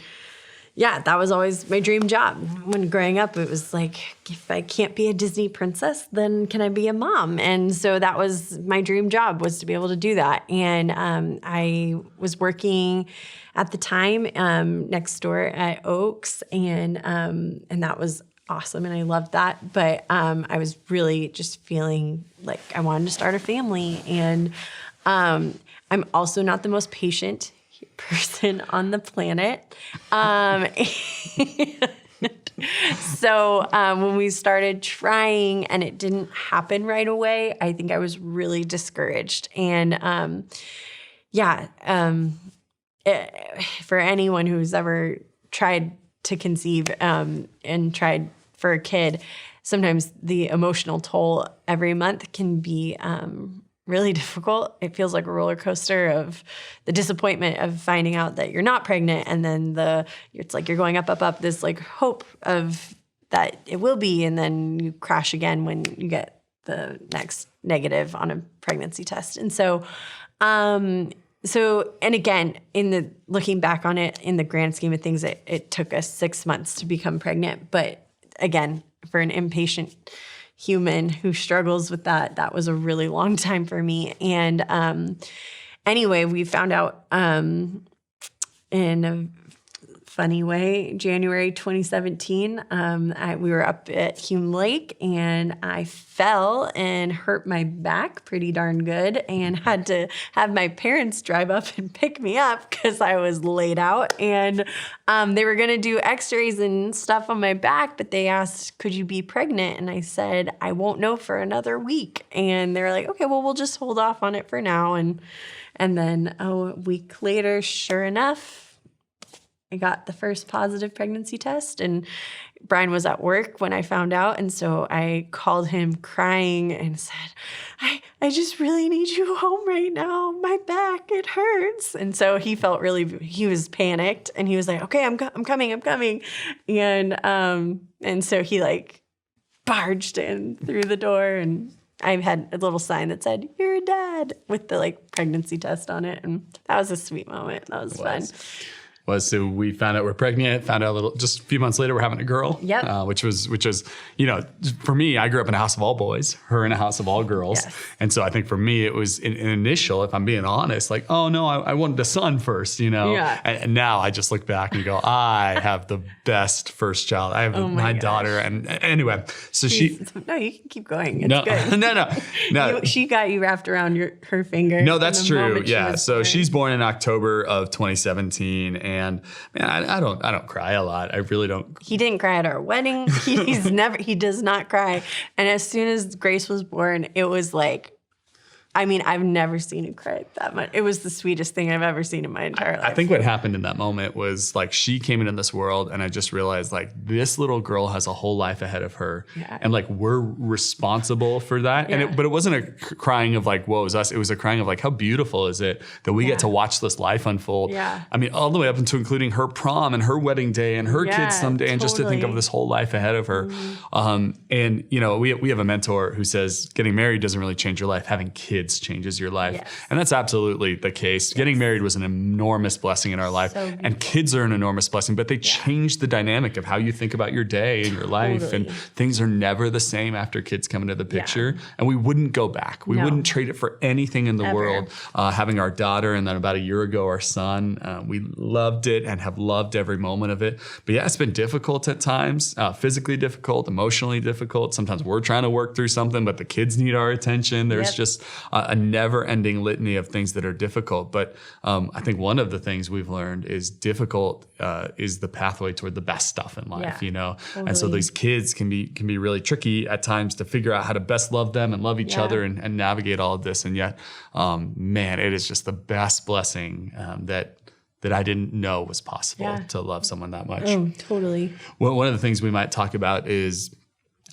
that was always my dream job. When growing up, it was like, if I can't be a Disney princess, then can I be a mom? And so that was my dream job, was to be able to do that. And I was working at the time next door at Oaks, and that was awesome, and I loved that. But I was really just feeling like I wanted to start a family. And I'm also not the most patient person on the planet. So when we started trying and it didn't happen right away, I think I was really discouraged. And for anyone who's ever tried to conceive and tried for a kid, sometimes the emotional toll every month can be really difficult. It feels like a roller coaster of the disappointment of finding out that you're not pregnant, and then it's like you're going up, this like hope of that it will be, and then you crash again when you get the next negative on a pregnancy test. And so and again, looking back on it, in the grand scheme of things, it took us 6 months to become pregnant. But again, for an impatient human who struggles with that was a really long time for me. And anyway, we found out in a funny way, January 2017, we were up at Hume Lake, and I fell and hurt my back pretty darn good, and had to have my parents drive up and pick me up because I was laid out. And they were going to do x-rays and stuff on my back, but they asked, could you be pregnant? And I said, I won't know for another week. And they were like, okay, well, we'll just hold off on it for now. And then a week later, sure enough, I got the first positive pregnancy test, and Brian was at work when I found out. And so I called him crying and said, I just really need you home right now. My back, it hurts. And so he he was panicked, and he was like, okay, I'm coming. And so he like barged in through the door, and I had a little sign that said, you're a dad, with the like pregnancy test on it. And that was a sweet moment. That was fun. So we found out we're pregnant, found out just a few months later, we're having a girl. Yep. Which was, for me, I grew up in a house of all boys, her in a house of all girls. Yes. And so I think for me, it was an initial, if I'm being honest, like, oh no, I wanted a son first, Yeah. And now I just look back and go, I have the best first child. I have my daughter. And anyway, so No, you can keep going. It's good. No. She got you wrapped around her finger. No, that's true. Yeah. So she's born in October of 2017. And man, I don't cry a lot. I really don't. He didn't cry at our wedding. He does not cry. And as soon as Grace was born, it was like, I mean, I've never seen him cry that much. It was the sweetest thing I've ever seen in my entire life. I think what happened in that moment was like she came into this world, and I just realized like this little girl has a whole life ahead of her, and like we're responsible for that. Yeah. But it wasn't a crying of like woe is us. It was a crying of like how beautiful is it that we get to watch this life unfold. Yeah. I mean, all the way up into including her prom and her wedding day and her kids someday, and just to think of this whole life ahead of her. And we have a mentor who says getting married doesn't really change your life. Having kids changes your life. Yes. And that's absolutely the case. Yes. Getting married was an enormous blessing in our life. So and kids are an enormous blessing, but they change the dynamic of how you think about your day and your life. And things are never the same after kids come into the picture. Yeah. And we wouldn't go back. We wouldn't trade it for anything in the world. Having our daughter, and then about a year ago, our son, we loved it and have loved every moment of it. But yeah, it's been difficult at times, physically difficult, emotionally difficult. Sometimes we're trying to work through something, but the kids need our attention. There's just a never-ending litany of things that are difficult. But I think one of the things we've learned is difficult is the pathway toward the best stuff in life, Totally. And so these kids can be really tricky at times to figure out how to best love them and love each other and navigate all of this. And yet, man, it is just the best blessing that I didn't know was possible to love someone that much. Oh, totally. Well, one of the things we might talk about is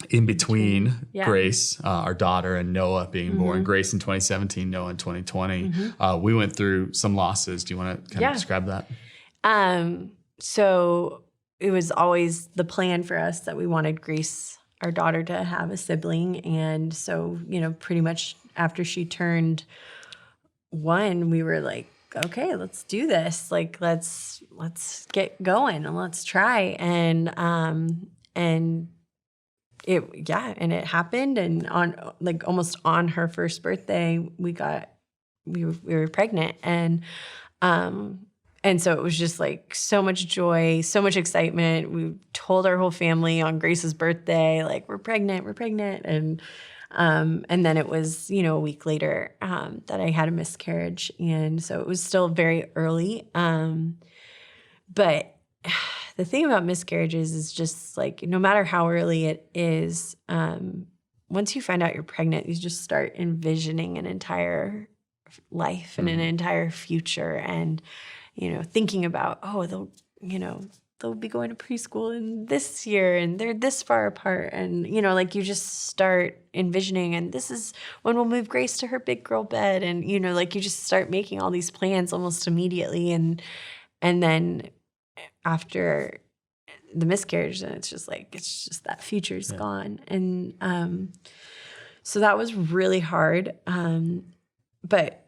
in between Grace, our daughter, and Noah being born. Grace in 2017, Noah in 2020. We went through some losses. Do you want to kind of describe that? So it was always the plan for us that we wanted Grace, our daughter, to have a sibling. And so, pretty much after she turned 1, we were like, okay, let's do this. Like, let's get going and let's try. And it happened. And on almost on her first birthday, we were pregnant. And so it was just like so much joy, so much excitement. We told our whole family on Grace's birthday, like, we're pregnant. And then it was, a week later that I had a miscarriage. And so it was still very early. But the thing about miscarriages is just like, no matter how early it is, once you find out you're pregnant, you just start envisioning an entire life and an entire future. And, thinking about, they'll be going to preschool in this year and they're this far apart. And, you just start envisioning, and this is when we'll move Grace to her big girl bed. And, you just start making all these plans almost immediately. And then after the miscarriage, then it's just that future's gone. And so that was really hard. But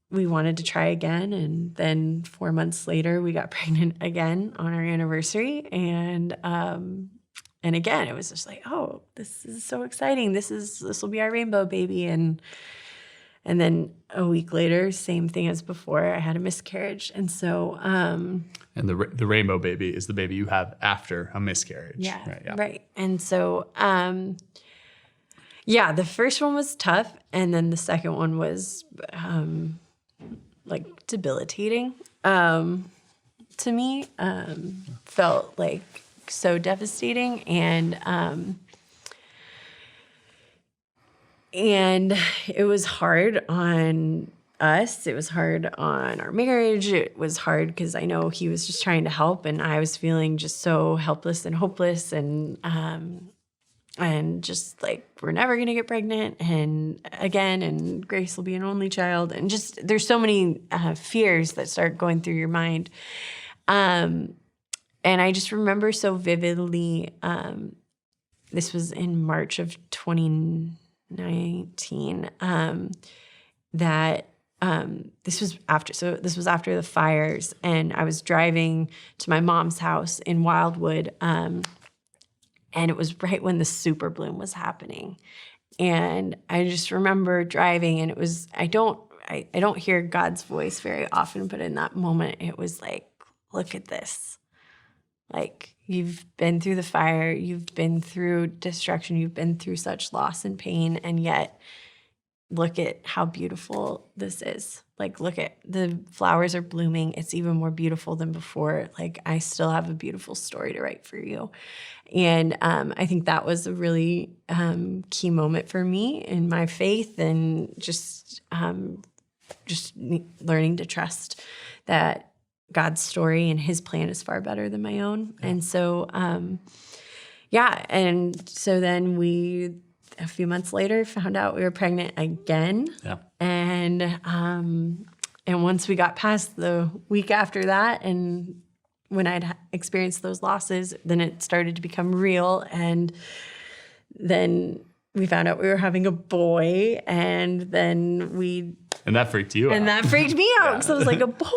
we wanted to try again. And then 4 months later, we got pregnant again on our anniversary. And again, it was just like, oh, this is so exciting. This will be our rainbow baby. And then a week later, same thing as before, I had a miscarriage. And so, and the rainbow baby is the baby you have after a miscarriage. Yeah. Right. And so, the first one was tough. And then the second one was, debilitating to me, felt like so devastating. And it was hard on us. It was hard on our marriage. It was hard because I know he was just trying to help, and I was feeling just so helpless and hopeless, and just like, we're never going to get pregnant and Grace will be an only child. And just, there's so many fears that start going through your mind. And I just remember so vividly, this was in March of 2019, that this was after the fires, and I was driving to my mom's house in Wildwood, and it was right when the super bloom was happening. And I just remember driving, and it was, I don't hear God's voice very often, but in that moment it was like, look at this. Like, you've been through the fire, you've been through destruction, you've been through such loss and pain, and yet look at how beautiful this is. Like, look at the flowers are blooming. It's even more beautiful than before. Like, I still have a beautiful story to write for you. And I think that was a really key moment for me in my faith, and just learning to trust that God's story and his plan is far better than my own. Yeah. And so, and so then we, a few months later, found out we were pregnant again. Yeah. And once we got past the week after that, and when I'd experienced those losses, then it started to become real. And then we found out we were having a boy, and then and that freaked you out. And that freaked me out, because I was like, a boy?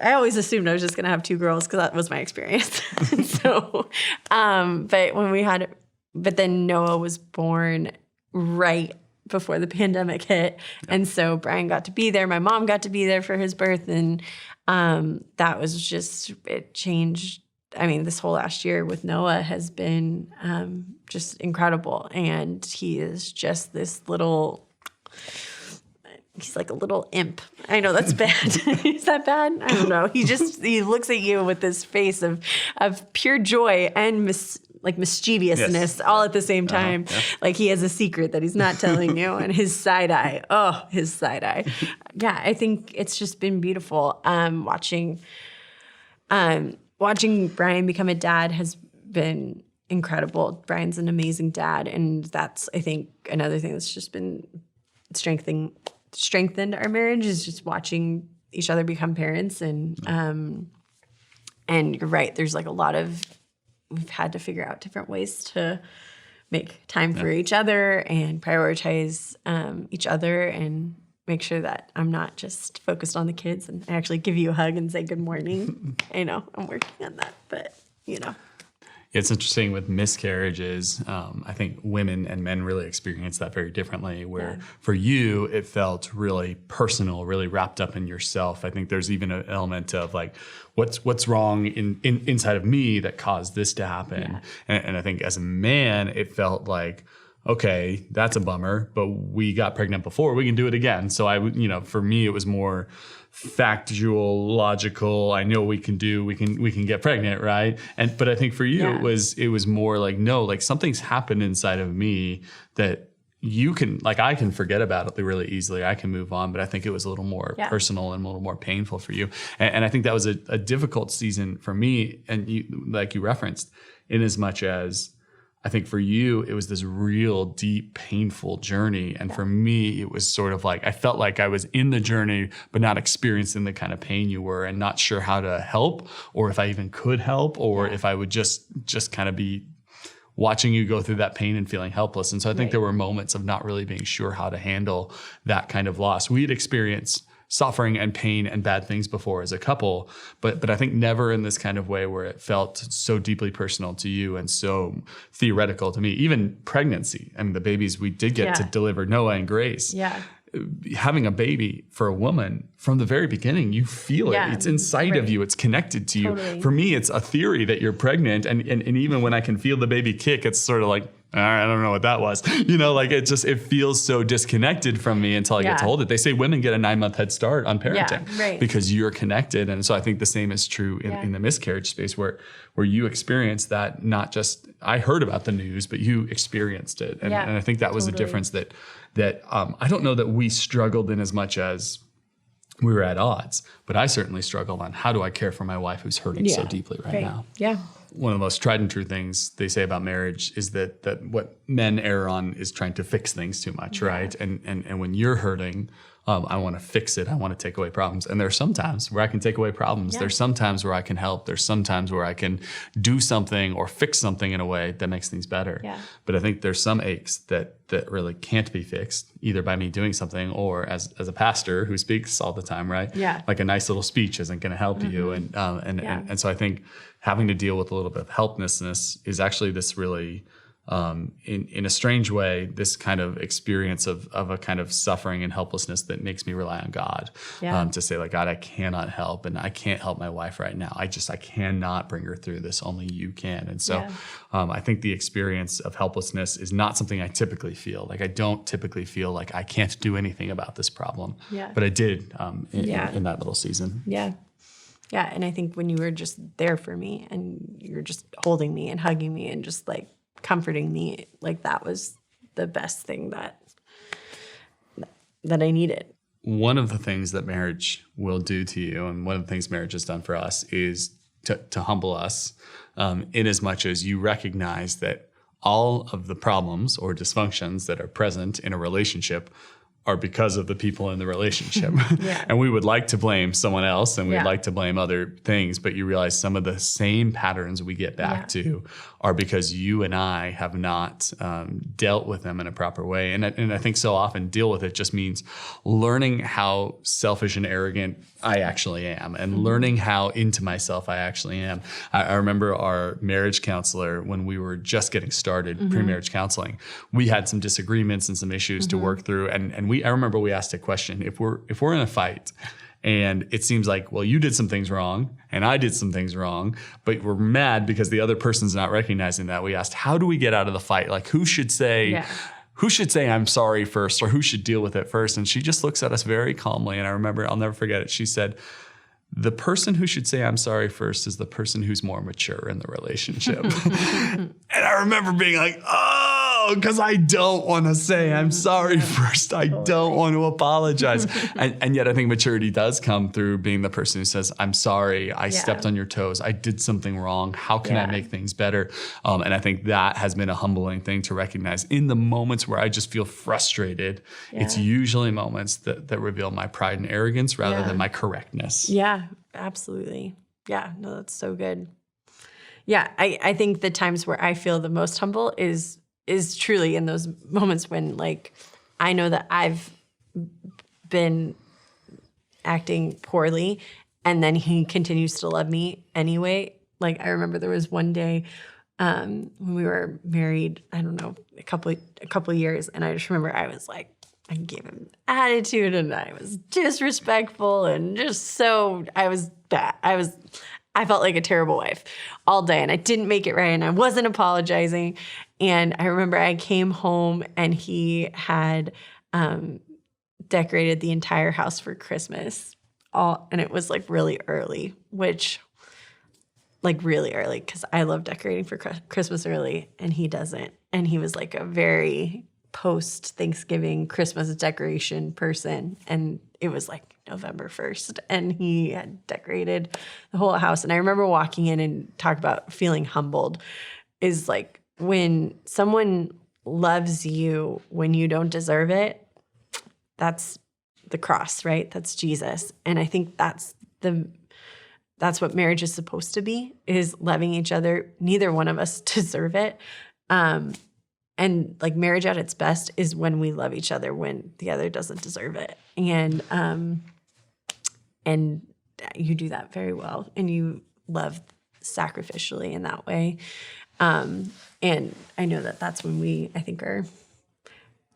I always assumed I was just going to have 2 girls, because that was my experience. So, but then Noah was born right before the pandemic hit. Yeah. And so Brian got to be there. My mom got to be there for his birth. And that was just, it changed. I mean, this whole last year with Noah has been just incredible. And he is just this little he's like a little imp. I know that's bad. Is that bad? I don't know. He looks at you with this face of pure joy and mischievousness all at the same time. Like he has a secret that he's not telling you, and his side eye. Yeah, I think it's just been beautiful. Watching Brian become a dad has been incredible. Brian's an amazing dad, and that's, I think, another thing that's just been strengthened our marriage is just watching each other become parents. And you're right, there's like we've had to figure out different ways to make time for each other and prioritize each other and make sure that I'm not just focused on the kids and I actually give you a hug and say good morning. I know I'm working on that, but It's interesting with miscarriages. I think women and men really experience that very differently, where for you, it felt really personal, really wrapped up in yourself. I think there's even an element of like, what's wrong inside of me that caused this to happen? Yeah. And I think as a man, it felt like, okay, that's a bummer, but we got pregnant before, we can do it again. So for me, it was more factual, logical. I know we can get pregnant, right? But I think for you, it was more like, no, like something's happened inside of me that you can, like, I can forget about it really easily. I can move on, but I think it was a little more personal and a little more painful for you. And I think that was a difficult season for me. And you, like you referenced, in as much as I think for you, it was this real deep, painful journey. And for me, it was sort of like, I felt like I was in the journey, but not experiencing the kind of pain you were and not sure how to help, or if I even could help, or if I would just kind of be watching you go through that pain and feeling helpless. And so I think there were moments of not really being sure how to handle that kind of loss. We had experienced suffering and pain and bad things before as a couple, but I think never in this kind of way where it felt so deeply personal to you and so theoretical to me. Even pregnancy, I mean, the babies we did get to deliver, Noah and Grace. Yeah. Having a baby for a woman from the very beginning, you feel it. It's inside of you. It's connected to you. Totally. For me, it's a theory that you're pregnant. And even when I can feel the baby kick, it's sort of like, I don't know what that was. Like it feels so disconnected from me until I get to hold it. They say women get a 9-month head start on parenting because you're connected. And so I think the same is true in the miscarriage space where you experience that, not just, I heard about the news, but you experienced it. And I think that was the difference that I don't know that we struggled in as much as we were at odds, but I certainly struggled on how do I care for my wife who's hurting so deeply right now. Yeah. One of the most tried and true things they say about marriage is that what men err on is trying to fix things too much, right? And when you're hurting, I want to fix it. I want to take away problems. And there's some times where I can take away problems. Yeah. There's some times where I can help. There's some times where I can do something or fix something in a way that makes things better. Yeah. But I think there's some aches that really can't be fixed, either by me doing something or as a pastor who speaks all the time, right? Yeah. Like a nice little speech isn't going to help you. And so I think having to deal with a little bit of helplessness is actually this really, in a strange way, this kind of experience of a kind of suffering and helplessness that makes me rely on God to say, like, God, I cannot help, and I can't help my wife right now. I cannot bring her through this. Only you can. And so I think the experience of helplessness is not something I typically feel. Like, I don't typically feel like I can't do anything about this problem. Yeah. But I did in that little season. Yeah. Yeah. And I think when you were just there for me and you were just holding me and hugging me and just like comforting me, like that was the best thing that I needed. One of the things that marriage will do to you, and one of the things marriage has done for us, is to humble us in as much as you recognize that all of the problems or dysfunctions that are present in a relationship are because of the people in the relationship. And we would like to blame someone else and we'd like to blame other things, but you realize some of the same patterns we get back to are because you and I have not dealt with them in a proper way. And I think so often deal with it just means learning how selfish and arrogant I actually am and learning how into myself I actually am. I remember our marriage counselor, when we were just getting started, pre-marriage counseling, we had some disagreements and some issues to work through. And I remember we asked a question: if we're in a fight and it seems like, well, you did some things wrong and I did some things wrong, but we're mad because the other person's not recognizing that, we asked, how do we get out of the fight? Like, who should say, who should say I'm sorry first, or who should deal with it first? And she just looks at us very calmly. And I remember, I'll never forget it. She said, the person who should say I'm sorry first is the person who's more mature in the relationship. And I remember being like, because I don't want to say I'm sorry first. I don't want to apologize. And yet I think maturity does come through being the person who says, I'm sorry, I stepped on your toes. I did something wrong. How can I make things better? And I think that has been a humbling thing to recognize. In the moments where I just feel frustrated, it's usually moments that reveal my pride and arrogance rather than my correctness. Yeah, absolutely. Yeah, no, that's so good. Yeah, I think the times where I feel the most humble is truly in those moments when, like, I know that I've been acting poorly and then he continues to love me anyway. Like, I remember there was one day when we were married, I don't know, a couple years, and I just remember I was like, I gave him attitude and I was disrespectful and just I was bad. I felt like a terrible wife all day, and I didn't make it right, and I wasn't apologizing. And I remember I came home and he had decorated the entire house for Christmas, and it was like really early, because I love decorating for Christmas early, and he doesn't. And he was like a very post-Thanksgiving Christmas decoration person, and it was like November 1st, and he had decorated the whole house. And I remember walking in and talk about feeling humbled is like when someone loves you when you don't deserve it, that's the cross, right? That's Jesus. And I think that's what marriage is supposed to be, is loving each other. Neither one of us deserve it. And like marriage at its best is when we love each other when the other doesn't deserve it. And you do that very well, and you love sacrificially in that way. And I know that that's when we, I think, are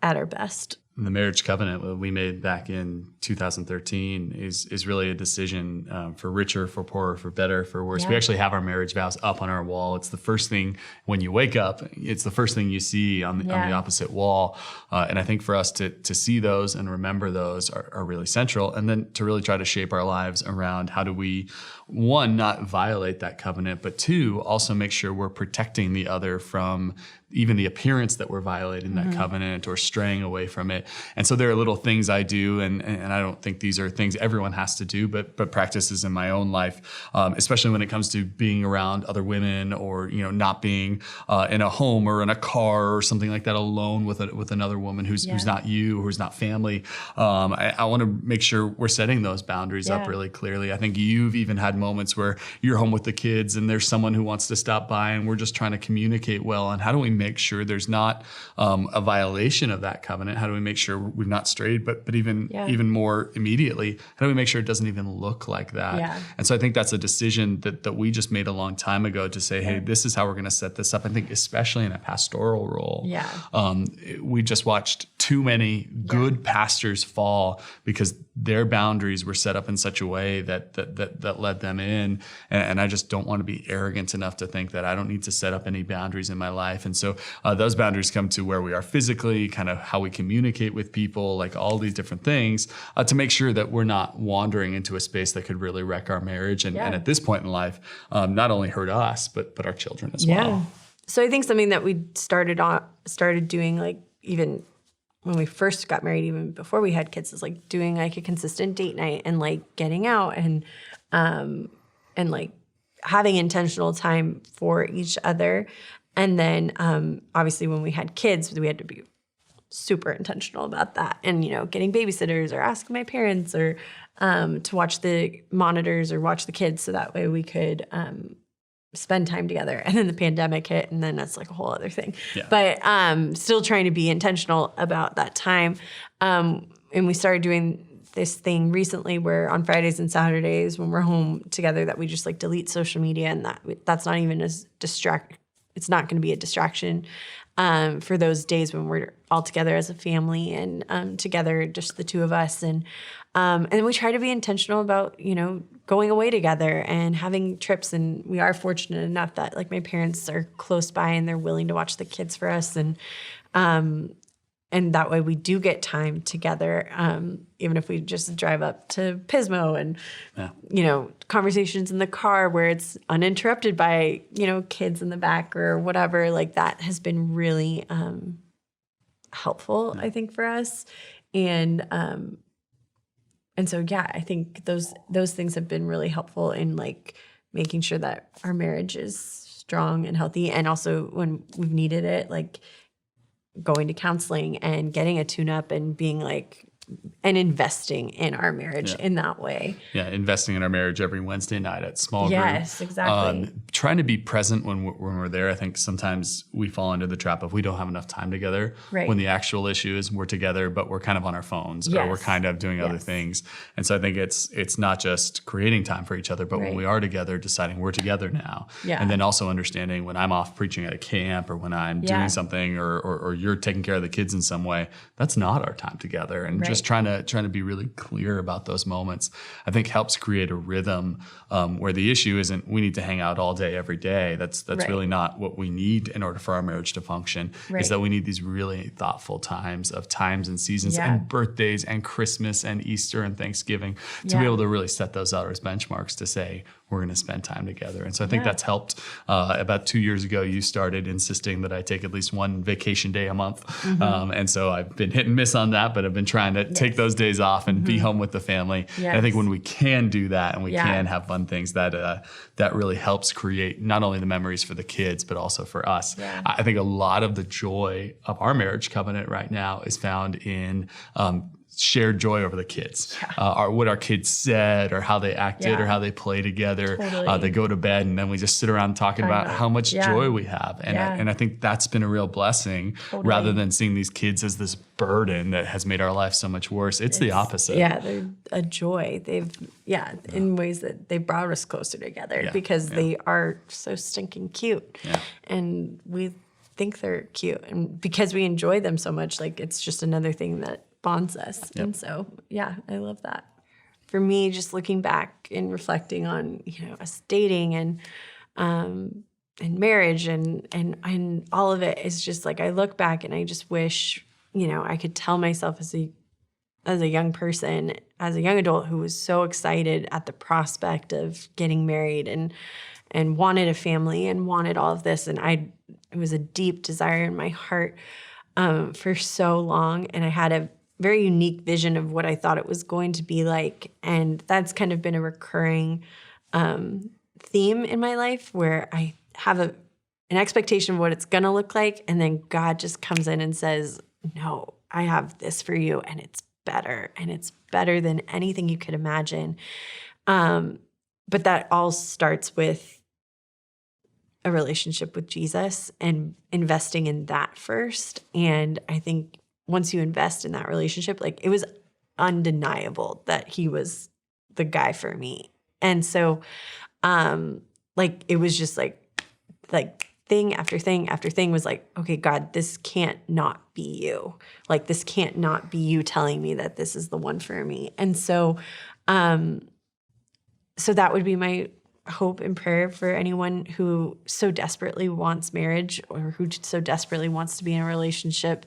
at our best. The marriage covenant we made back in 2013 is really a decision for richer, for poorer, for better, for worse. We actually have our marriage vows up on our wall. It's the first thing when you wake up. It's the first thing you see on the opposite wall. And I think for us to see those and remember those are really central. And then to really try to shape our lives around how do we, one, not violate that covenant, but two, also make sure we're protecting the other from even the appearance that we're violating that covenant or straying away from it. And so there are little things I do, and I don't think these are things everyone has to do, but practices in my own life, especially when it comes to being around other women, or not being in a home or in a car or something like that alone with another woman who's not you, who's not family. I want to make sure we're setting those boundaries up really clearly. I think you've even had moments where you're home with the kids and there's someone who wants to stop by, and we're just trying to communicate well on how do we make sure there's not a violation of that covenant. How do we make sure we've not strayed, but even more immediately, how do we make sure it doesn't even look like that? And so I think that's a decision that we just made a long time ago to say, hey, this is how we're going to set this up. I think especially in a pastoral role, we just watched too many good pastors fall because their boundaries were set up in such a way that led them in. And I just don't want to be arrogant enough to think that I don't need to set up any boundaries in my life. And so those boundaries come to where we are physically, kind of how we communicate with people, like all these different things, to make sure that we're not wandering into a space that could really wreck our marriage. And at this point in life, not only hurt us, but our children as well. So I think something that we started doing, like even when we first got married, even before we had kids, is like doing like a consistent date night and like getting out and like having intentional time for each other. And then obviously when we had kids, we had to be super intentional about that. And, getting babysitters or asking my parents or to watch the monitors or watch the kids so that way we could spend time together. And then the pandemic hit, and then that's like a whole other thing. But still trying to be intentional about that time. And we started doing this thing recently where on Fridays and Saturdays when we're home together that we just like delete social media, and that's not even as it's not going to be a distraction for those days when we're all together as a family and together, just the two of us. And we try to be intentional about, going away together and having trips. And we are fortunate enough that like my parents are close by and they're willing to watch the kids for us. And and that way we do get time together, even if we just drive up to Pismo and, conversations in the car where it's uninterrupted by, kids in the back or whatever. Like that has been really helpful, I think, for us. And so, I think those things have been really helpful in like making sure that our marriage is strong and healthy. And also when we've needed it, like going to counseling and getting a tune-up and being like, and investing in our marriage in that way. Yeah, investing in our marriage every Wednesday night at small group. Yes, exactly. Trying to be present when we're there. I think sometimes we fall into the trap of we don't have enough time together when the actual issue is we're together, but we're kind of on our phones or we're kind of doing other things. And so I think it's not just creating time for each other, but when we are together, deciding we're together now. Yeah. And then also understanding when I'm off preaching at a camp or when I'm doing something or you're taking care of the kids in some way, that's not our time together. And just trying to be really clear about those moments, I think helps create a rhythm where the issue isn't we need to hang out all day every day. That's really not what we need in order for our marriage to function. Is that we need these really thoughtful times and seasons and birthdays and Christmas and Easter and Thanksgiving to be able to really set those out as benchmarks to say we're going to spend time together. And so I think that's helped. About 2 years ago, you started insisting that I take at least one vacation day a month. And so I've been hit and miss on that, but I've been trying to take those days off and be home with the family. Yes. And I think when we can do that and we can have fun things, that really helps create not only the memories for the kids, but also for us. Yeah. I think a lot of the joy of our marriage covenant right now is found in shared joy over the kids, what our kids said or how they acted or how they play together. Totally. They go to bed and then we just sit around talking about how much joy we have. And I think that's been a real blessing rather than seeing these kids as this burden that has made our life so much worse. It's the opposite. Yeah, they're a joy. They've, in ways that they brought us closer together because they are so stinking cute. Yeah. And we think they're cute. And because we enjoy them so much, like it's just another thing that bonds us. Yep. And so, I love that. For me, just looking back and reflecting on, us dating and marriage and all of it is just like, I look back and I just wish, I could tell myself as a young person, as a young adult who was so excited at the prospect of getting married and wanted a family and wanted all of this. And it was a deep desire in my heart for so long. And I had a very unique vision of what I thought it was going to be like. And that's kind of been a recurring theme in my life where I have an expectation of what it's going to look like. And then God just comes in and says, no, I have this for you. And it's better. And it's better than anything you could imagine. But that all starts with a relationship with Jesus and investing in that first. And I think once you invest in that relationship, like it was undeniable that he was the guy for me. And so, like, it was just like thing after thing after thing was like, okay, God, this can't not be you. Like, this can't not be you telling me that this is the one for me. And so, so that would be my hope and prayer for anyone who so desperately wants marriage or who so desperately wants to be in a relationship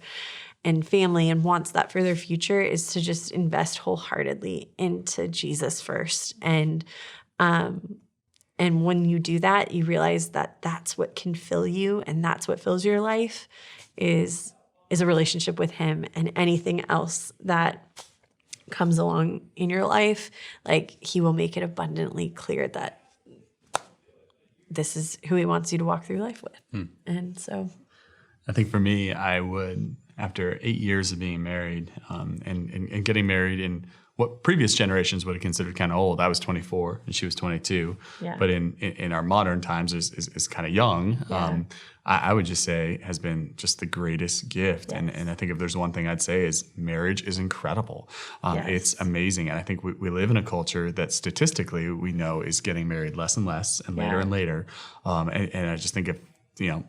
and family and wants that for their future is to just invest wholeheartedly into Jesus first. And when you do that, you realize that that's what can fill you and that's what fills your life is a relationship with him. And anything else that comes along in your life, like he will make it abundantly clear that this is who he wants you to walk through life with. And so I think for me, I would, after 8 years of being married and getting married in what previous generations would have considered kind of old. I was 24 and she was 22. Yeah. But in our modern times is kind of young. Yeah. I would just say has been just the greatest gift. Yes. And I think if there's one thing I'd say is marriage is incredible. Yes. It's amazing. And I think we live in a culture that statistically we know is getting married less and less and later and later. And I just think if,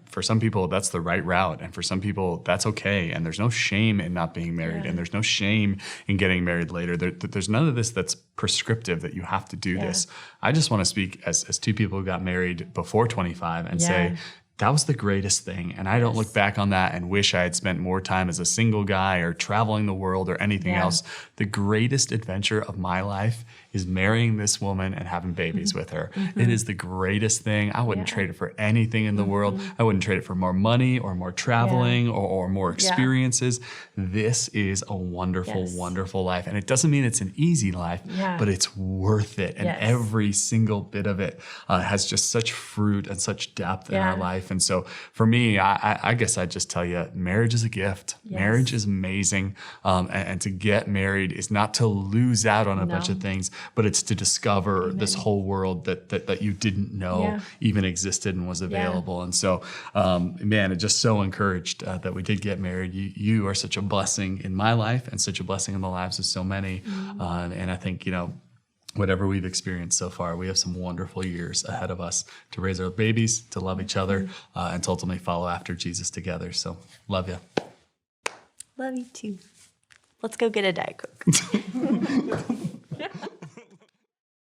for some people, that's the right route. And for some people, that's okay. And there's no shame in not being married. Yeah. And there's no shame in getting married later. There's none of this that's prescriptive that you have to do this. I just want to speak as two people who got married before 25 and say, that was the greatest thing. And I don't look back on that and wish I had spent more time as a single guy or traveling the world or anything else. The greatest adventure of my life is marrying this woman and having babies with her. It is the greatest thing. I wouldn't trade it for anything in the world. I wouldn't trade it for more money or more traveling or more experiences. This is a wonderful, wonderful life. And it doesn't mean it's an easy life, but it's worth it. And every single bit of it has just such fruit and such depth in our life. And so for me, I guess I'd just tell you, marriage is a gift. Marriage is amazing. And to get married is not to lose out on a bunch of things, but it's to discover this whole world that you didn't know even existed and was available. And so, man, it just so encouraged that we did get married. You are such a blessing in my life and such a blessing in the lives of so many. And I think, whatever we've experienced so far, we have some wonderful years ahead of us to raise our babies, to love each other, and to ultimately follow after Jesus together. So love you. Love you too. Let's go get a Diet Coke.